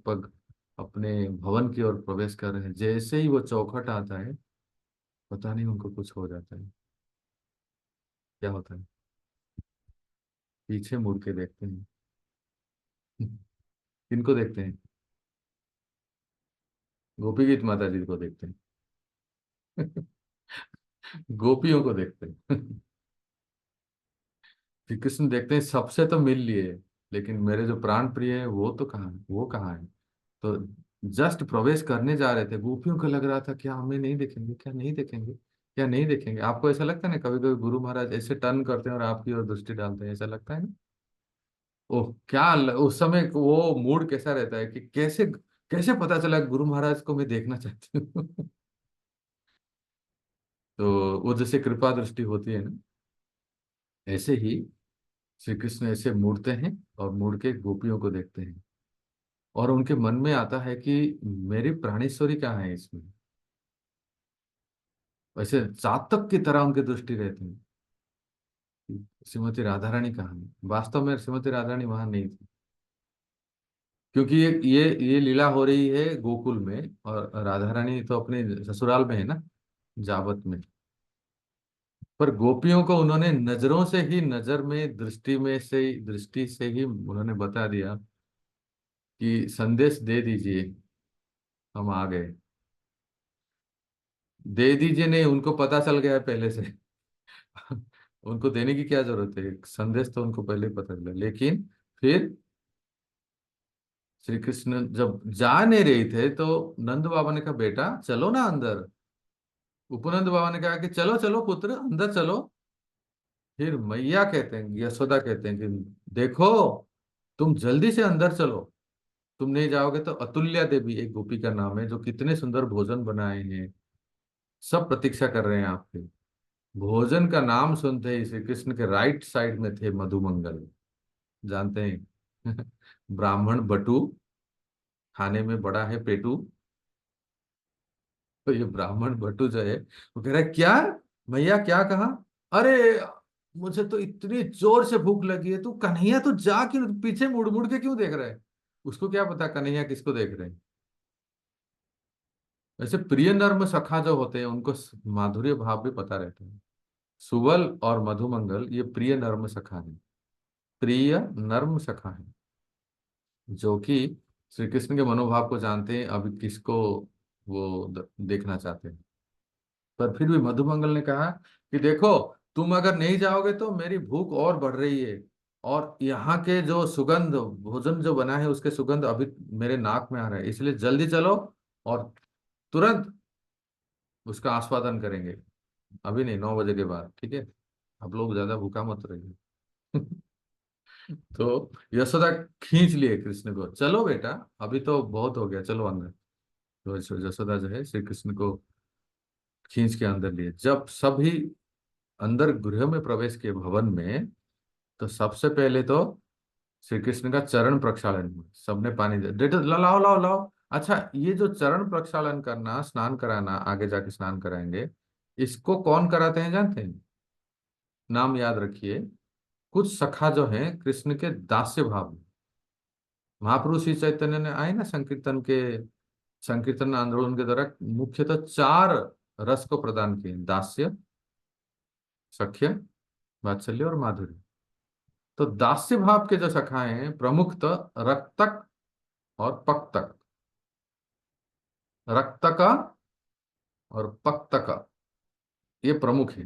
पग अपने भवन की ओर प्रवेश कर रहे हैं। जैसे ही वो चौखट आता है, पता नहीं उनको कुछ हो जाता है, क्या होता है, पीछे मुड़ के देखते हैं। किनको देखते हैं? गोपी गीत माता जी को देखते हैं। गोपियों को देखते हैं। श्री कृष्ण देखते हैं सबसे तो मिल लिए, लेकिन मेरे जो प्राण प्रिय है वो तो कहाँ है, वो कहाँ है। तो जस्ट प्रवेश करने जा रहे थे, गोपियों को लग रहा था क्या हमें नहीं देखेंगे, क्या नहीं देखेंगे, क्या नहीं देखेंगे? आपको ऐसा लगता है ना, कभी कभी गुरु महाराज ऐसे टर्न करते हैं और आपकी ओर दृष्टि डालते हैं, ऐसा लगता है ना? ओह क्या उस समय वो मूड कैसा रहता है कि कैसे कैसे पता चला गुरु महाराज को मैं देखना चाहती हूँ। तो वो जैसे कृपा दृष्टि होती है ना, ऐसे ही श्री कृष्ण ऐसे मुड़ते हैं और मुड़ के गोपियों को देखते हैं, और उनके मन में आता है कि मेरी प्राणेश्वरी कहाँ है इसमें। वैसे चातक की तरह उनकी दृष्टि रहती है कि श्रीमती राधा रानी कहाँ है। वास्तव में श्रीमती राधा रानी वहां नहीं थी, क्योंकि ये लीला हो रही है गोकुल में, और राधा रानी तो अपने ससुराल में है ना, जावत में। पर गोपियों को उन्होंने नजरों से ही, नजर में दृष्टि में से दृष्टि से ही उन्होंने बता दिया कि संदेश दे दीजिए, हम आ गए। दे दीजिए नहीं, उनको पता चल गया है पहले से। उनको देने की क्या जरूरत है, संदेश तो उनको पहले ही पता चला। लेकिन फिर श्री कृष्ण जब जा नहीं रहे थे तो नंद बाबा ने कहा, बेटा चलो ना अंदर। उपनंद बाबा ने कहा कि चलो चलो पुत्र, अंदर चलो। फिर मैया कहते हैं, यशोदा कहते हैं कि देखो, तुम जल्दी से अंदर चलो। तुम नहीं जाओगे तो अतुल्या देवी, एक गोपी का नाम है, जो कितने सुंदर भोजन बनाए हैं, सब प्रतीक्षा कर रहे हैं आपके। भोजन का नाम सुनते ही श्री कृष्ण के राइट साइड में थे मधुमंगल, जानते हैं। ब्राह्मण बटु, खाने में बड़ा है पेटू। तो ये ब्राह्मण बटु जो है, वो कह रहा है, क्या भैया क्या कहा? अरे मुझे तो इतनी जोर से भूख लगी है, तू कन्हैया तो जा, क्यों पीछे मुड़ मुड़ के क्यों देख रहा है? उसको क्या पता कन्हैया किसको देख रहे हैं। वैसे प्रिय नर्म सखा जो होते हैं उनको माधुर्य भाव भी पता रहता है। सुबल और मधुमंगल ये प्रिय नर्म सखा है, प्रिय नर्म सखा है, जो कि श्री कृष्ण के मनोभाव को जानते हैं, अभी किसको वो देखना चाहते हैं। पर फिर भी मधुमंगल ने कहा कि देखो, तुम अगर नहीं जाओगे तो मेरी भूख और बढ़ रही है, और यहाँ के जो सुगंध, भोजन जो बना है उसके सुगंध अभी मेरे नाक में आ रहा है, इसलिए जल्दी चलो और तुरंत उसका आस्वादन करेंगे। अभी नहीं, 9 बजे के बाद, ठीक है? आप लोग ज्यादा भूखा मत रहिए। तो यशोदा खींच लिए कृष्ण को, चलो बेटा, अभी तो बहुत हो गया, चलो अंदर। तो यशोदा जो है श्री कृष्ण को खींच के अंदर लिए। जब सभी अंदर गृह में प्रवेश किए भवन में, तो सबसे पहले तो श्री कृष्ण का चरण प्रक्षालन हुआ। सबने पानी दे लाओ लाओ लाओ। अच्छा, ये जो चरण प्रक्षालन करना, स्नान कराना, आगे जाके स्नान कराएंगे, इसको कौन कराते हैं जानते हैं? नाम याद रखिए। कुछ सखा जो हैं कृष्ण के दास्य भाव में। महापुरुष श्री चैतन्य ने आए ना संकीर्तन के, संकीर्तन आंदोलन के द्वारा मुख्यतः 4 रस को प्रदान किए, दास्य, सख्य, वात्सल्य और माधुर्य। तो दास्य भाव के जो सखाए हैं प्रमुखतः रक्तक और पक्तक। रक्तक और पक्तक ये प्रमुख है।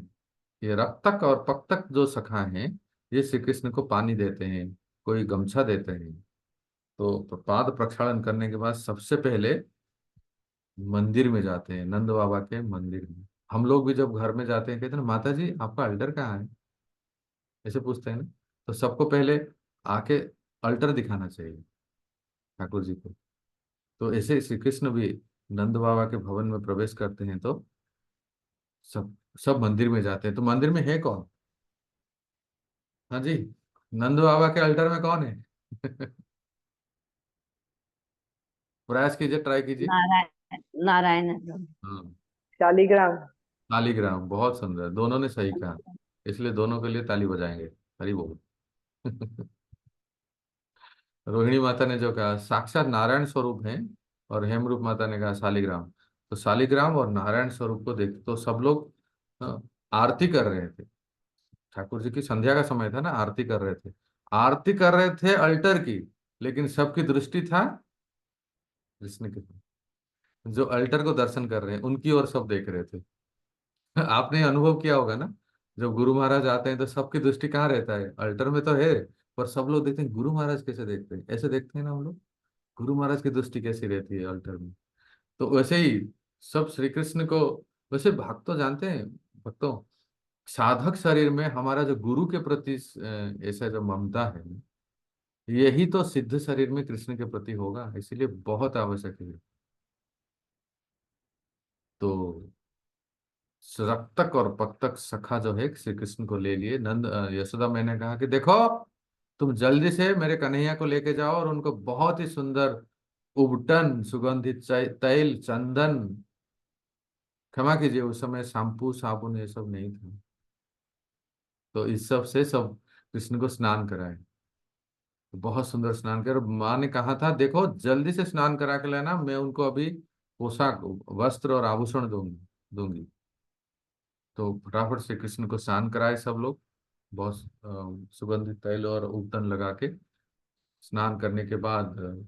ये रक्तक और पक्तक जो सखा हैं, ये श्री कृष्ण को पानी देते हैं, कोई गमछा देते हैं। तो पाद प्रक्षालन करने के बाद सबसे पहले मंदिर में जाते हैं, नंद बाबा के मंदिर में। हम लोग भी जब घर में जाते हैं कहते हैं ना, माता जी आपका अल्टर कहाँ है, ऐसे पूछते हैं ना। तो सबको पहले आके अल्टर दिखाना चाहिए ठाकुर जी को। तो ऐसे श्री कृष्ण भी नंद बाबा के भवन में प्रवेश करते हैं तो सब सब मंदिर में जाते हैं। तो मंदिर में है कौन? हाँ जी, नंद बाबा के अल्टर में कौन है? प्रयास कीजिए, ट्राई कीजिए। नारायण, नारायण है प्रभु। हाँ, शालिग्राम। शालिग्राम, बहुत सुंदर, दोनों ने सही कहा। इसलिए दोनों के लिए ताली बजाएंगे। हरि बोल। रोहिणी माता ने जो कहा साक्षात नारायण स्वरूप हैं, और हेमरूप माता ने कहा शालिग्राम। तो शालिग्राम और नारायण स्वरूप को देख तो सब लोग आरती कर रहे थे। ठाकुर जी की संध्या का समय था ना, आरती कर रहे थे। आरती कर रहे थे अल्टर की, लेकिन सबकी दृष्टि था कृष्ण के, जो अल्टर को दर्शन कर रहे हैं उनकी ओर सब देख रहे थे। आपने अनुभव किया होगा ना, जब गुरु महाराज आते हैं तो सबकी दृष्टि कहाँ रहता है? अल्टर में तो है, पर सब लोग देखते हैं गुरु महाराज कैसे देखते हैं, ऐसे देखते हैं ना हम लोग, गुरु महाराज की दृष्टि कैसी रहती है अल्टर में। तो वैसे ही सब श्री कृष्ण को वैसे भक्त तो जानते हैं, भक्तों, साधक शरीर में हमारा जो गुरु के प्रति ऐसा जो ममता है, यही तो सिद्ध शरीर में कृष्ण के प्रति होगा, इसीलिए बहुत आवश्यक है। तो रक्तक और पक्तक सखा जो है श्री कृष्ण को ले लिए। यशोदा मैंने कहा कि देखो, तुम जल्दी से मेरे कन्हैया को लेके जाओ और उनको बहुत ही सुंदर उबटन सुगंधित तैल चंदन, क्षमा कीजिए उस समय शैम्पू साबुन ये सब नहीं था, तो इस सब से सब कृष्ण को स्नान कराए। तो बहुत सुंदर स्नान कर, माँ ने कहा था देखो जल्दी से स्नान करा के लाना, मैं उनको अभी पोशाक, वस्त्र और आभूषण दूंगी दूंगी। तो फटाफट से कृष्ण को स्नान कराए सब लोग, बहुत सुगंधित तैल और उबटन लगा के। स्नान करने के बाद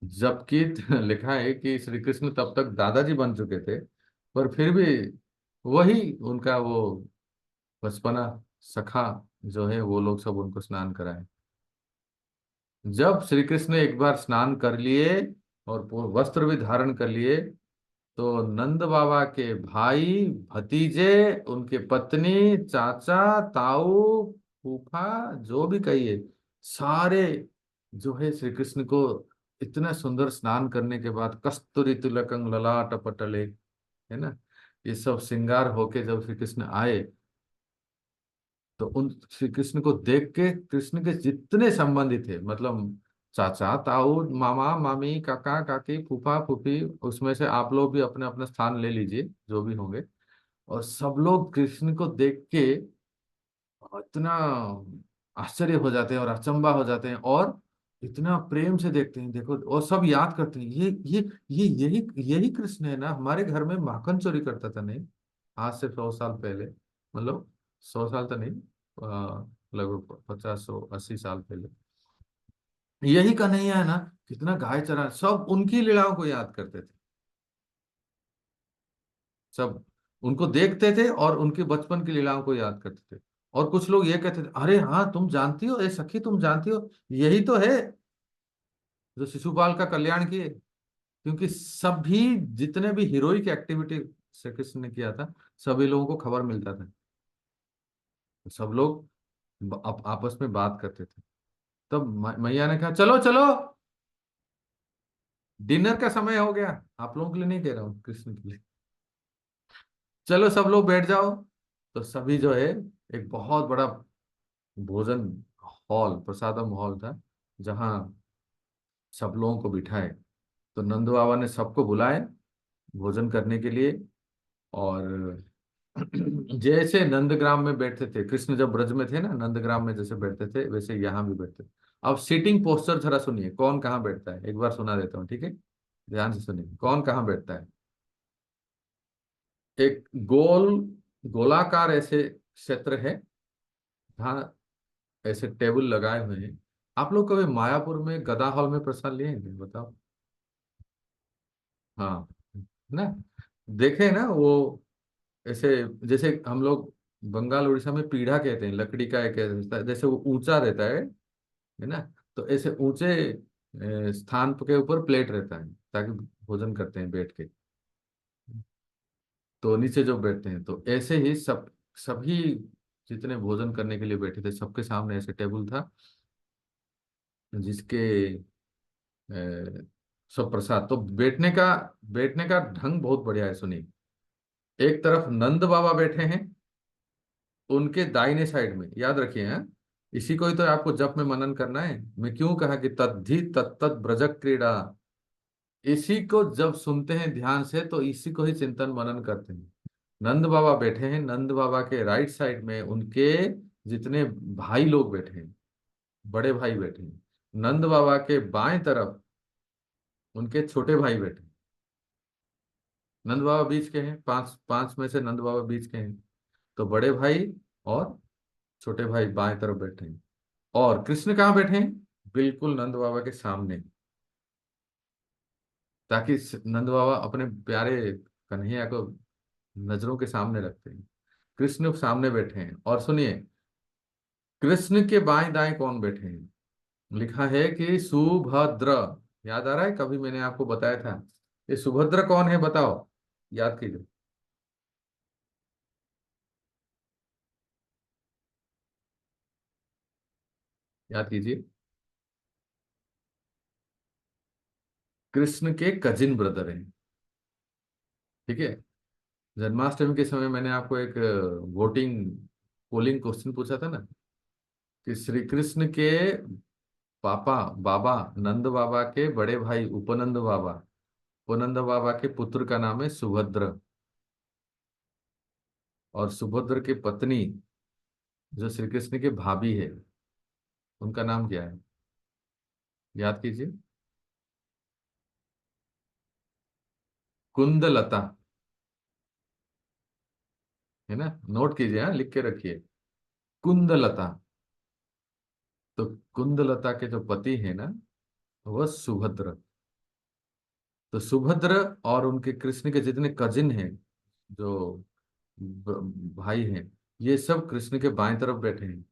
जबकि लिखा है कि श्री कृष्ण तब तक दादाजी बन चुके थे, पर फिर भी वही उनका वो बचपना सखा जो है, वो लोग सब उनको स्नान कराए। जब श्री कृष्ण एक बार स्नान कर लिए और वस्त्र भी धारण कर लिए, तो नंद बाबा के भाई, भतीजे, उनके पत्नी, चाचा, ताऊ, फूफा, जो भी कहिए, सारे जो है श्री कृष्ण को इतना सुंदर स्नान करने के बाद कस्तूरी तिलकं ललाट पटले, है ना, ये सब श्रृंगार होके जब श्री कृष्ण आए, तो उन श्री कृष्ण को देख के कृष्ण के जितने संबंधी थे, मतलब चाचा ताऊ मामा मामी काका काकी फूफा फूफी, उसमें से आप लोग भी अपने अपना स्थान ले लीजिए जो भी होंगे, और सब लोग कृष्ण को देख के इतना आश्चर्य हो जाते हैं और अचंबा हो जाते हैं, और इतना प्रेम से देखते हैं, देखो, और सब याद करते हैं, ये यही यही कृष्ण है ना, हमारे घर में माखन चोरी करता था, नहीं, आज से 100 साल पहले, मतलब 100 साल तो नहीं, लगभग 50 100 80 साल पहले, यही कन्हैया है ना, कितना गाय चरा, सब उनकी लीलाओं को याद करते थे, सब उनको देखते थे और उनके बचपन की लीलाओं को याद करते थे। और कुछ लोग ये कहते थे, अरे हाँ तुम जानती हो, ए सखी तुम जानती हो, यही तो है जो शिशुपाल का कल्याण किए। क्योंकि सभी जितने भी हीरोइक एक्टिविटी श्री कृष्ण ने किया था, सभी लोगों को खबर मिलता था, सब लोग आपस में बात करते थे। तब मैया ने कहा चलो चलो, डिनर का समय हो गया, आप लोगों के लिए नहीं कह रहा हूँ, कृष्ण के लिए, चलो सब लोग बैठ जाओ। तो सभी जो है, एक बहुत बड़ा भोजन हॉल, प्रसादम हॉल था, जहाँ सब लोगों को बिठाए। तो नंद बाबा ने सबको बुलाए भोजन करने के लिए। और जैसे नंदग्राम में बैठते थे कृष्ण, जब ब्रज में थे ना, नंदग्राम में जैसे बैठते थे वैसे यहाँ भी बैठते थे। अब सीटिंग पोस्चर जरा सुनिए, कौन कहाँ बैठता है, एक बार सुना देता हूँ, ठीक है, ध्यान से सुनिए, कौन कहाँ बैठता है। एक गोल, गोलाकार ऐसे क्षेत्र है, जहाँ ऐसे टेबल लगाए हुए हैं। आप लोग कभी मायापुर में गदा हॉल में प्रसाद लिए हैं, बताओ। हाँ, ना, देखे ना वो, ऐसे जैसे हम लोग बंगाल उड़ीसा में पीढ़ा कहते हैं, लकड़ी का एक ऐसा- जैसे वो ऊंचा रहता है ना, तो ऐसे ऊंचे स्थान के ऊपर प्लेट रहता है, ताकि भोजन करते हैं बैठ के। तो नीचे जो बैठते हैं, तो ऐसे ही सभी जितने भोजन करने के लिए बैठे थे, सबके सामने ऐसे टेबल था, जिसके सब प्रसाद। तो बैठने का ढंग बहुत बढ़िया है, सुनिए। एक तरफ नंद बाबा बैठे हैं, उनके दाहिने साइड में, याद रखिए, हैं, इसी को ही तो आपको जप में मनन करना है। मैं क्यों कहा कि तद्धि तत्त ब्रज क्रीड़ा, इसी को जब सुनते हैं ध्यान से, तो इसी को ही चिंतन मनन करते हैं। नंद बाबा बैठे हैं, नंद बाबा के राइट साइड में उनके जितने भाई लोग बैठे हैं, बड़े भाई बैठे हैं। नंद बाबा के बाएं तरफ उनके छोटे भाई बैठे हैं। नंद बाबा बीच के हैं, पांच पांच में से नंद बाबा बीच के हैं। तो बड़े भाई और छोटे भाई बाएं तरफ बैठे हैं। और कृष्ण कहाँ बैठे हैं, बिल्कुल नंद बाबा के सामने, ताकि नंद बाबा अपने प्यारे कन्हैया को नजरों के सामने रखते हैं। कृष्ण सामने बैठे हैं, और सुनिए, कृष्ण के बाएं दाएं कौन बैठे हैं, लिखा है कि सुभद्र। याद आ रहा है, कभी मैंने आपको बताया था, ये सुभद्र कौन है, बताओ, याद कीजिए। याद कीजिए। कृष्ण के कजिन ब्रदर हैं। ठीक है। जन्माष्टमी के समय मैंने आपको एक वोटिंग पोलिंग क्वेश्चन पूछा था ना, कि श्री कृष्ण के पापा बाबा नंद बाबा के बड़े भाई उपनंद बाबा, उपनंद बाबा के पुत्र का नाम है सुभद्र, और सुभद्र की पत्नी जो श्री कृष्ण की भाभी है, उनका नाम क्या है? याद कीजिए। कुंदलता, है ना? नोट कीजिए, हाँ, लिख के रखिए। कुंदलता। तो कुंदलता के जो पति है ना, वह सुभद्र। तो सुभद्र और उनके कृष्ण के जितने कजिन हैं, जो भाई हैं, ये सब कृष्ण के बाएं तरफ बैठे हैं,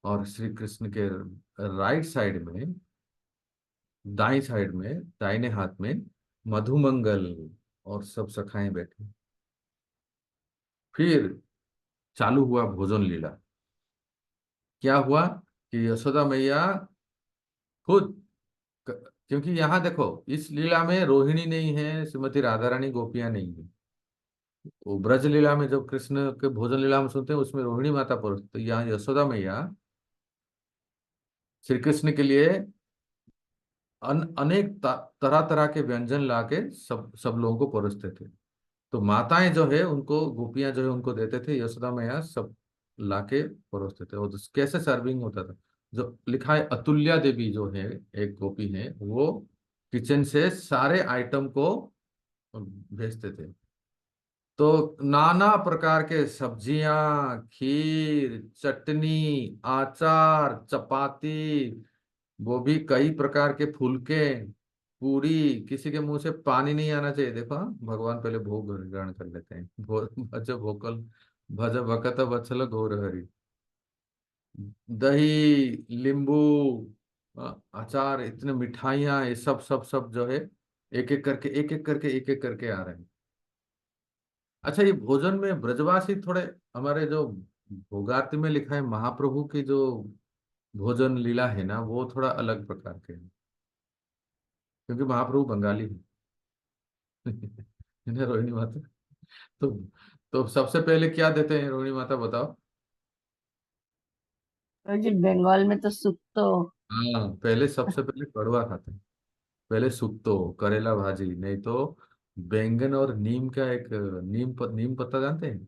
और श्री कृष्ण के राइट साइड में, दाई साइड में, दाहिने हाथ में मधुमंगल और सब सखाएं बैठे। फिर चालू हुआ भोजन लीला। क्या हुआ कि यशोदा मैया खुद, क्योंकि यहाँ देखो, इस लीला में रोहिणी नहीं है, श्रीमती राधा रानी गोपियां नहीं है। वो ब्रज लीला में जब कृष्ण के भोजन लीला में सुनते हैं, उसमें रोहिणी माता पर, तो यहाँ यशोदा मैया श्री कृष्ण के लिए अनेक तरह तरह के व्यंजन लाके सब सब लोगों को परोसते थे। तो माताएं जो है उनको, गोपियां जो है उनको देते थे, यशोदा मैया सब लाके परोसते थे। और कैसे सर्विंग होता था, जो लिखा है, अतुल्या देवी जो है, एक गोपी है, वो किचन से सारे आइटम को भेजते थे। तो नाना प्रकार के सब्जियां, खीर, चटनी, अचार, चपाती, वो भी कई प्रकार के फुलके, पूरी, किसी के मुंह से पानी नहीं आना चाहिए। देखो, हाँ, भगवान पहले भोग ग्रहण कर लेते हैं। भज भोकल, भज भकत वत्सल गौर हरि। दही, नींबू, अचार, इतने मिठाइयाँ, ये सब सब सब जो है, एक एक करके एक एक करके एक एक करके आ रहे हैं। अच्छा, ये भोजन में ब्रजवासी थोड़े, हमारे जो भोगार्ती में लिखा है महाप्रभु की जो भोजन लीला है ना, वो थोड़ा अलग प्रकार के हैं, क्योंकि महाप्रभु बंगाली है। है ना रोहिणी माता? तो तो सबसे पहले क्या देते हैं रोहिणी माता, बताओ? तो जी बंगाल में तो सुक्तो। हाँ, पहले सबसे पहले कड़वा खाते हैं। पहले सुक्तो, करेला भाजी, नहीं तो बैंगन और नीम का एक, नीम पत्ता जानते हैं?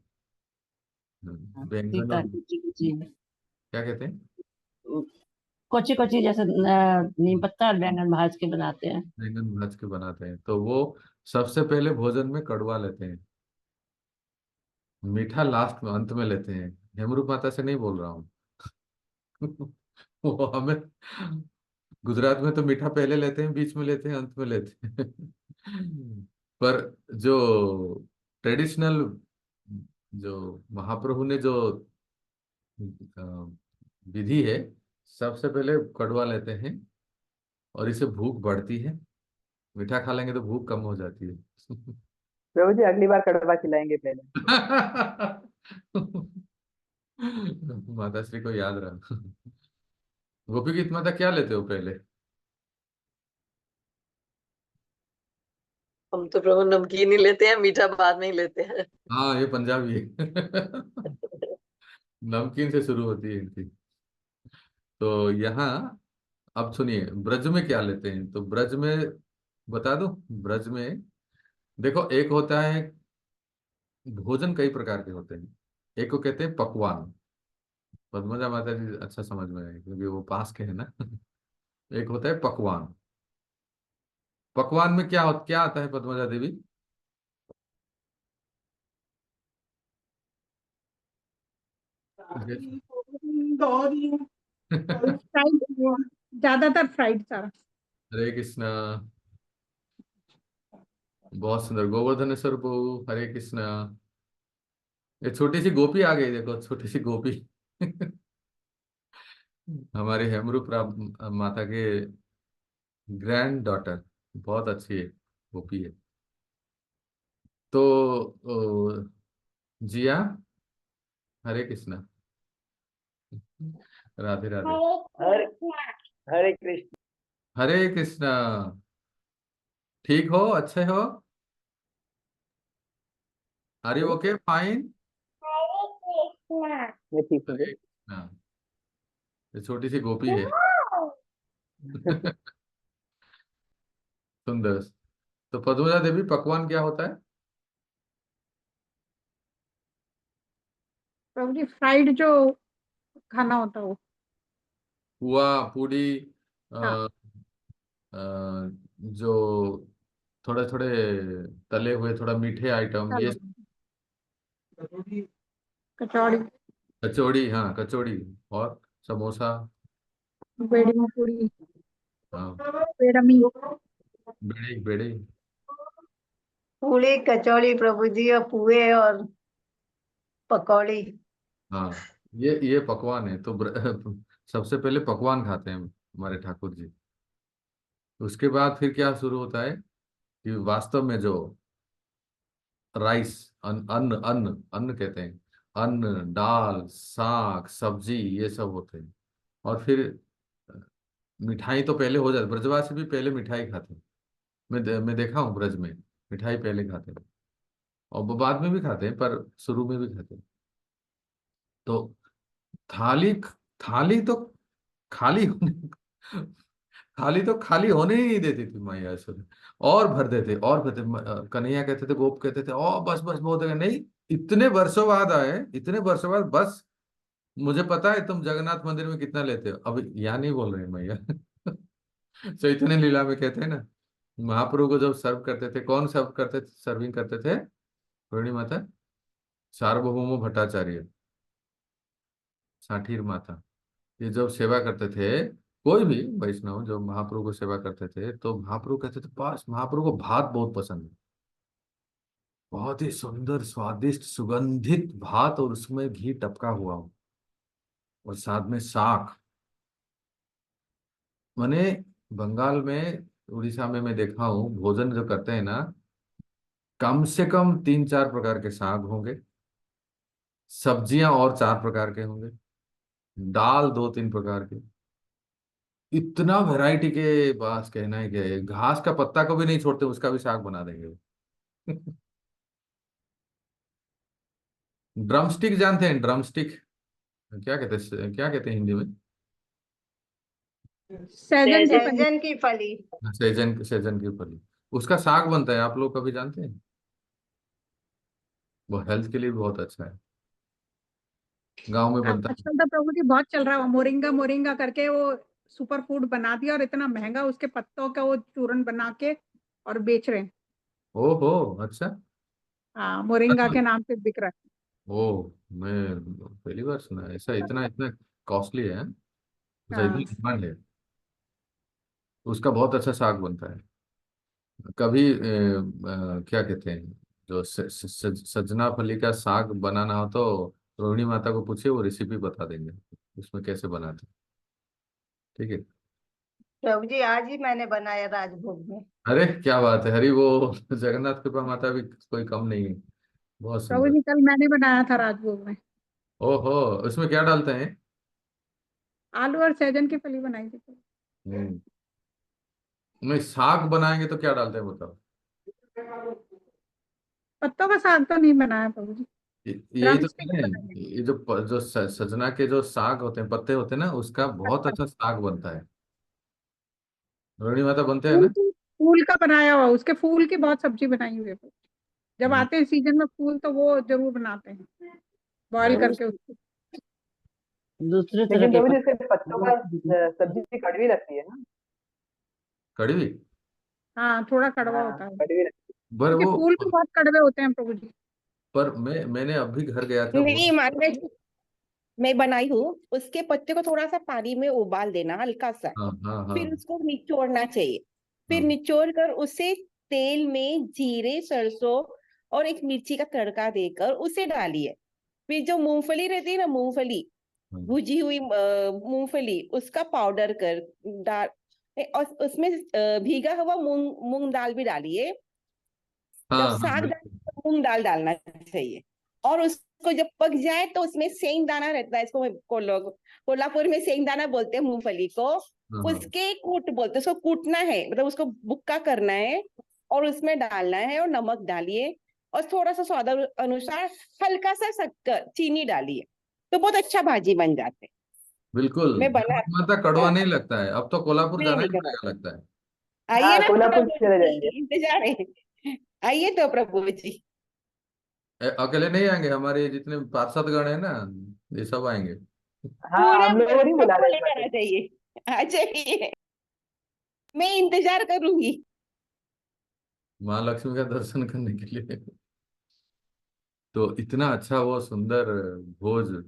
बैंगन सीता और, कुची कुची, क्या कहते हैं? कोची कोची जैसे नीम पत्ता और बैंगन भाज के बनाते हैं। बैंगन भज के बनाते हैं, तो वो सबसे पहले भोजन में कड़वा लेते हैं, मीठा लास्ट में, अंत में लेते हैं। हेमरू माता से नहीं बोल रहा हूँ। वो हमें, गुजरात में तो मीठा पहले लेते हैं, बीच में लेते हैं, अंत में लेते हैं। पर जो ट्रेडिशनल, जो महाप्रभु ने जो अ, विधि है, सबसे पहले कड़वा लेते हैं, और इससे भूख बढ़ती है। मीठा खा लेंगे तो भूख कम हो जाती है। प्रभु जी अगली बार कड़वा खिलाएंगे पहले। माता श्री को याद रहा। गोपी गीत माता क्या लेते हो पहले? हम तो प्रभु नमकीन ही लेते हैं, मीठा बाद में ही लेते हैं। हाँ, ये पंजाबी है। नमकीन से शुरू होती है इनकी। तो यहाँ, अब सुनिए, ब्रज में क्या लेते हैं, तो ब्रज में बता दो। ब्रज में देखो, एक होता है, भोजन कई प्रकार के होते हैं। एक को कहते हैं पकवान, पद्मजा माता जी अच्छा समझ में आए क्योंकि वो पास के है ना। एक होता है पकवान। पकवान में क्या आता है पद्मजा देवी? जैसे- गौरी फ्राइड, ज्यादातर फ्राइड सारा। हरे कृष्णा। बहुत सुंदर, गोवर्धनेश्वर प्रभु, हरे कृष्णा। ये छोटी सी गोपी आ गई, देखो, छोटी सी गोपी। हमारे हेमरू माता के ग्रैंड डॉटर, बहुत अच्छी है, गोपी है। तो जिया, हरे कृष्णा। राधे राधे। हरे हरे कृष्ण। हरे कृष्णा। ठीक हो, अच्छे हो? Are you okay, fine? मैं ठीक हूँ। हरे कृष्णा। ये छोटी सी गोपी है। सुंदर। तो पद्मजा देवी, पकवान क्या होता है? प्रभु जी फ्राइड जो खाना होता है वो। पुआ, पूड़ी, हाँ। अ, अ, जो थोड़े थोड़े तले हुए, थोड़ा मीठे आइटम, ये चलो। कचौड़ी। कचौड़ी, हाँ कचौड़ी, और समोसा। बेड़ी में पूरी। हाँ, बेड़मी। बेड़े बेड़े। पूड़ी कचौड़ी प्रभु जी, और पुए और पकौड़ी। हाँ, ये पकवान है। तो सबसे पहले पकवान खाते हैं हमारे ठाकुर जी। उसके बाद फिर क्या शुरू होता है कि वास्तव में जो राइस, अन्न अन्न अन्न कहते हैं, अन्न, दाल, साग, सब्जी, ये सब होते हैं। और फिर मिठाई तो पहले हो जाती, ब्रजवासी भी पहले मिठाई खाते हैं। मैं देखा हूँ ब्रज में मिठाई पहले खाते हैं, और वो बाद में भी खाते हैं, पर शुरू में भी खाते हैं। तो थाली थाली तो खाली होने थाली तो खाली होने ही नहीं देती थी मैया यशोदा। और भर देते, और भर देते। कन्हैया कहते थे, गोप कहते थे, ओ बस बस बहुत है। नहीं, इतने वर्षों बाद आए, इतने वर्षों बाद, बस मुझे पता है तुम जगन्नाथ मंदिर में कितना लेते हो। अब यहाँ नहीं बोल रहे हैं मैया। चैतन्य लीला में कहते हैं ना, महाप्रभु को जब सर्व करते थे, कौन सर्व करते थे, सर्विंग करते थे? रोहिणी माता, सार्वभौम भट्टाचार्य, साठीर माता, ये जब सेवा करते थे, कोई भी वैष्णव जब महाप्रभु को सेवा करते थे, तो महाप्रभु कहते थे, बस महाप्रभु को भात बहुत पसंद है, बहुत ही सुंदर स्वादिष्ट सुगंधित भात, और उसमें घी टपका हुआ हो, और साथ में साग। मैंने बंगाल में, उड़ीसा में मैं देखा हूँ, भोजन जो करते हैं ना, कम से कम 3-4 प्रकार के साग होंगे, सब्जियां और 4 प्रकार के होंगे, दाल 2-3 प्रकार के। इतना वैरायटी के, बस कहना ही क्या है, घास का पत्ता को भी नहीं छोड़ते, उसका भी साग बना देंगे वो। ड्रमस्टिक जानते हैं? ड्रमस्टिक क्या कहते हैं हिंदी में? सहजन की फली। सहजन की फली। सहजन, सहजन की फली, उसका साग बनता है। आप लोग कभी जानते हैं? वो हेल्थ के लिए भी बहुत अच्छा है, गांव में अब बनता है। आजकल तो प्रभु जी बहुत चल रहा है वो मोरिंगा मोरिंगा करके, वो सुपर फूड बना दिया और इतना महंगा, उसके पत्तों का वो चूरन बना के और बेच रहे हैं। ओहो, अच्छा। हाँ, मोरिंगा के नाम पे बिक रहा ओ, मैं पहली बार सुना है। ऐसा इतना इतना कॉस्टली है? है। अच्छा, इतनी हाँ। डिमांड है? उसका बहुत अच्छा साग बनता है। कभी क्या कहते हैं, जो सजना फली का साग बनाना हो तो रोहिणी माता को पूछिए, वो रेसिपी बता देंगे उसमें कैसे बनाते हैं। ठीक है। प्रभु जी आज ही मैंने बनाया राजभोग में। अरे क्या बात है, हरी वो जगन्नाथ कृपा माता भी कोई कम नहीं है। बहुत प्रभु सुंदर। जी कल मैंने बनाया था राजभोग में। ओहो, उसमें क्या डालते हैं? आलू और सहजन की फली बनाई थी। हम्म। नहीं, साग बनाएंगे तो क्या डालते हैं बताओ? पत्तों का साग तो नहीं बनाया प्रभु जी। यही ड्रम तो स्टिक है। बनाई है। ये जो सजना के जो साग होते हैं, पत्ते होते हैं ना, उसका बहुत अच्छा साग बनता है। रोहिणी माता बनते हैं फूल ना? फूल का बनाया हुआ, उसके फूल की बहुत सब्जी बनाई हुई है। जब हम्म, आते हैं सीजन में फूल तो वो जरूर बनाते हैं, बॉईल नहीं, करके उसको। दूसरे तरह लेकिन के प्रभु जी उसके पत्तों का सब्जी कड़वी लगती है ना। कड़वी। हाँ, थोड़ा कड़वा हाँ होता है कड़वी लगती पर क्योंकि वो, फूल भी बहुत कड़वे होते हैं प्रभु जी। पर मैंने अभी घर गया था, नहीं बहुत। मालूम, मैं बनाई हूँ। उसके पत्ते को थोड़ा सा पानी में उबाल देना हल्का सा, हाँ हाँ हाँ फिर उसको निचोड़ना चाहिए। फिर हाँ निचोड़ कर उसे तेल में जीरे सरसों और एक मिर्ची का तड़का देकर उसे डालिए। फिर जो मूंगफली रहती है ना, मूंगफली, हाँ भुजी हुई मूंगफली, उसका पाउडर कर डाल, और उसमें भीगा हुआ मूंग मूंग दाल भी डालिए। हाँ जब हाँ, साग डाल बिल्कुल। तो मूंग दाल डालना चाहिए, और उसको जब पक जाए तो उसमें सेंग दाना रहता है, इसको कोल्हापुर में सेंग दाना बोलते हैं मूंगफली को। हाँ। उसके कूट बोलते हैं, उसको कूटना है, मतलब उसको बुक्का करना है और उसमें डालना है, और नमक डालिए और थोड़ा सा स्वाद अनुसार हल्का सा शक्कर चीनी डालिए, तो बहुत अच्छा भाजी बन जाते हैं। बिल्कुल, मैं बना नमक माता कड़वा नहीं लगता है, अब तो कोल्हापुर नहीं जाना नहीं ही करता। पड़ेगा लगता है। आइए हाँ, ना कोल्हापुर प्रभु चले जी, जाएंगे। इंतजार है। आइए तो प्रभु जी। अकेले नहीं आएंगे, हमारे जितने पार्षदगण है ना, ये सब आएंगे। हाँ, पूरा हम लोगों को नहीं बुला सबको रहे इस बार लेकर आ तो। जाइए, आ जाइए, मैं इंतजार करूंगी। माँ लक्ष्मी का दर्शन करने के लिए। तो इतना अच्छा वो सुंदर भोज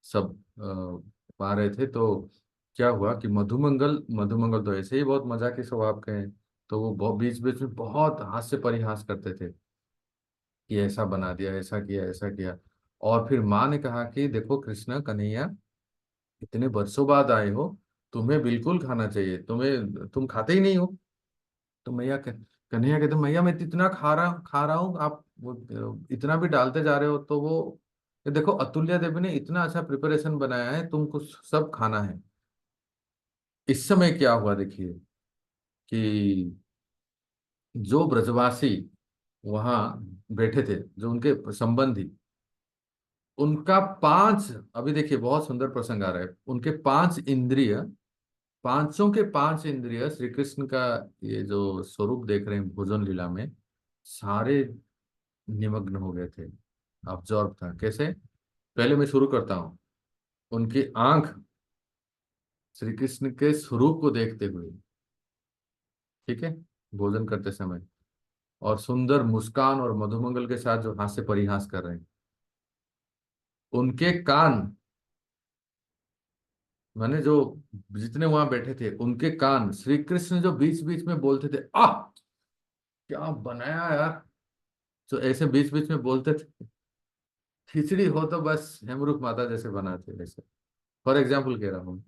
सब पा रहे थे। तो क्या हुआ कि मधुमंगल मधुमंगल तो ऐसे ही बहुत मजाकी स्वभाव के हैं। तो वो बहुत बीच बीच में बहुत हास्य परिहास करते थे कि ऐसा बना दिया, ऐसा किया, ऐसा किया। और फिर माँ ने कहा कि देखो कृष्णा कन्हैया, इतने वर्षों बाद आए हो, तुम्हें बिल्कुल खाना चाहिए, तुम खाते ही नहीं हो। तो कन्हैया कहते, मैया मैं तो इतना खा रहा हूँ, आप वो इतना भी डालते जा रहे हो। तो वो ये देखो अतुल्य देवी ने इतना अच्छा प्रिपरेशन बनाया है, तुमको सब खाना है। इस समय क्या हुआ देखिए कि जो ब्रजवासी वहां बैठे थे, जो उनके संबंधी, उनका पांच, अभी देखिए बहुत सुंदर प्रसंग आ रहा है, उनके पांच इंद्रिय, पांचों के पांच इंद्रिय श्री कृष्ण का ये जो स्वरूप देख रहे हैं भोजन लीला में, सारे निमग्न हो गए थे। ऑब्जॉर्व था कैसे? पहले मैं शुरू करता हूं। उनकी आंख श्री कृष्ण के स्वरूप को देखते हुए, ठीक है, भोजन करते समय, और सुंदर मुस्कान और मधुमंगल के साथ जो हास्य परिहास कर रहे हैं। उनके कान, माने जो जितने वहां बैठे थे, उनके कान श्री कृष्ण जो बीच बीच में बोलते थे, आह क्या बनाया यार, तो ऐसे बीच बीच में बोलते थे, खिचड़ी हो तो बस हेमरुख माता जैसे बनाते, ऐसे फॉर एग्जाम्पल कह रहा हूँ।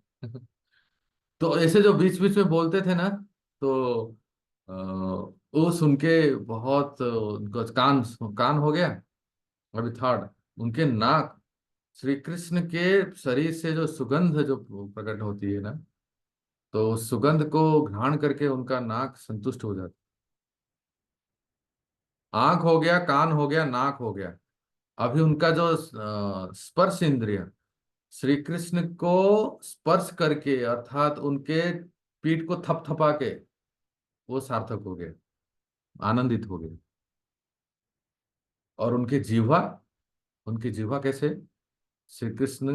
तो ऐसे जो बीच बीच में बोलते थे ना, तो वो सुन के बहुत उनको कान कान हो गया। अभी थर्ड, उनके नाक, श्री कृष्ण के शरीर से जो सुगंध जो प्रकट होती है ना, तो उस सुगंध को घ्राण करके उनका नाक संतुष्ट हो जाता। आंख हो गया, कान हो गया, नाक हो गया। अभी उनका जो स्पर्श इंद्रिय, श्री कृष्ण को स्पर्श करके, अर्थात उनके पीठ को थपथपा के, वो सार्थक हो गए, आनंदित हो गए। और उनकी जीवा कैसे? श्री कृष्ण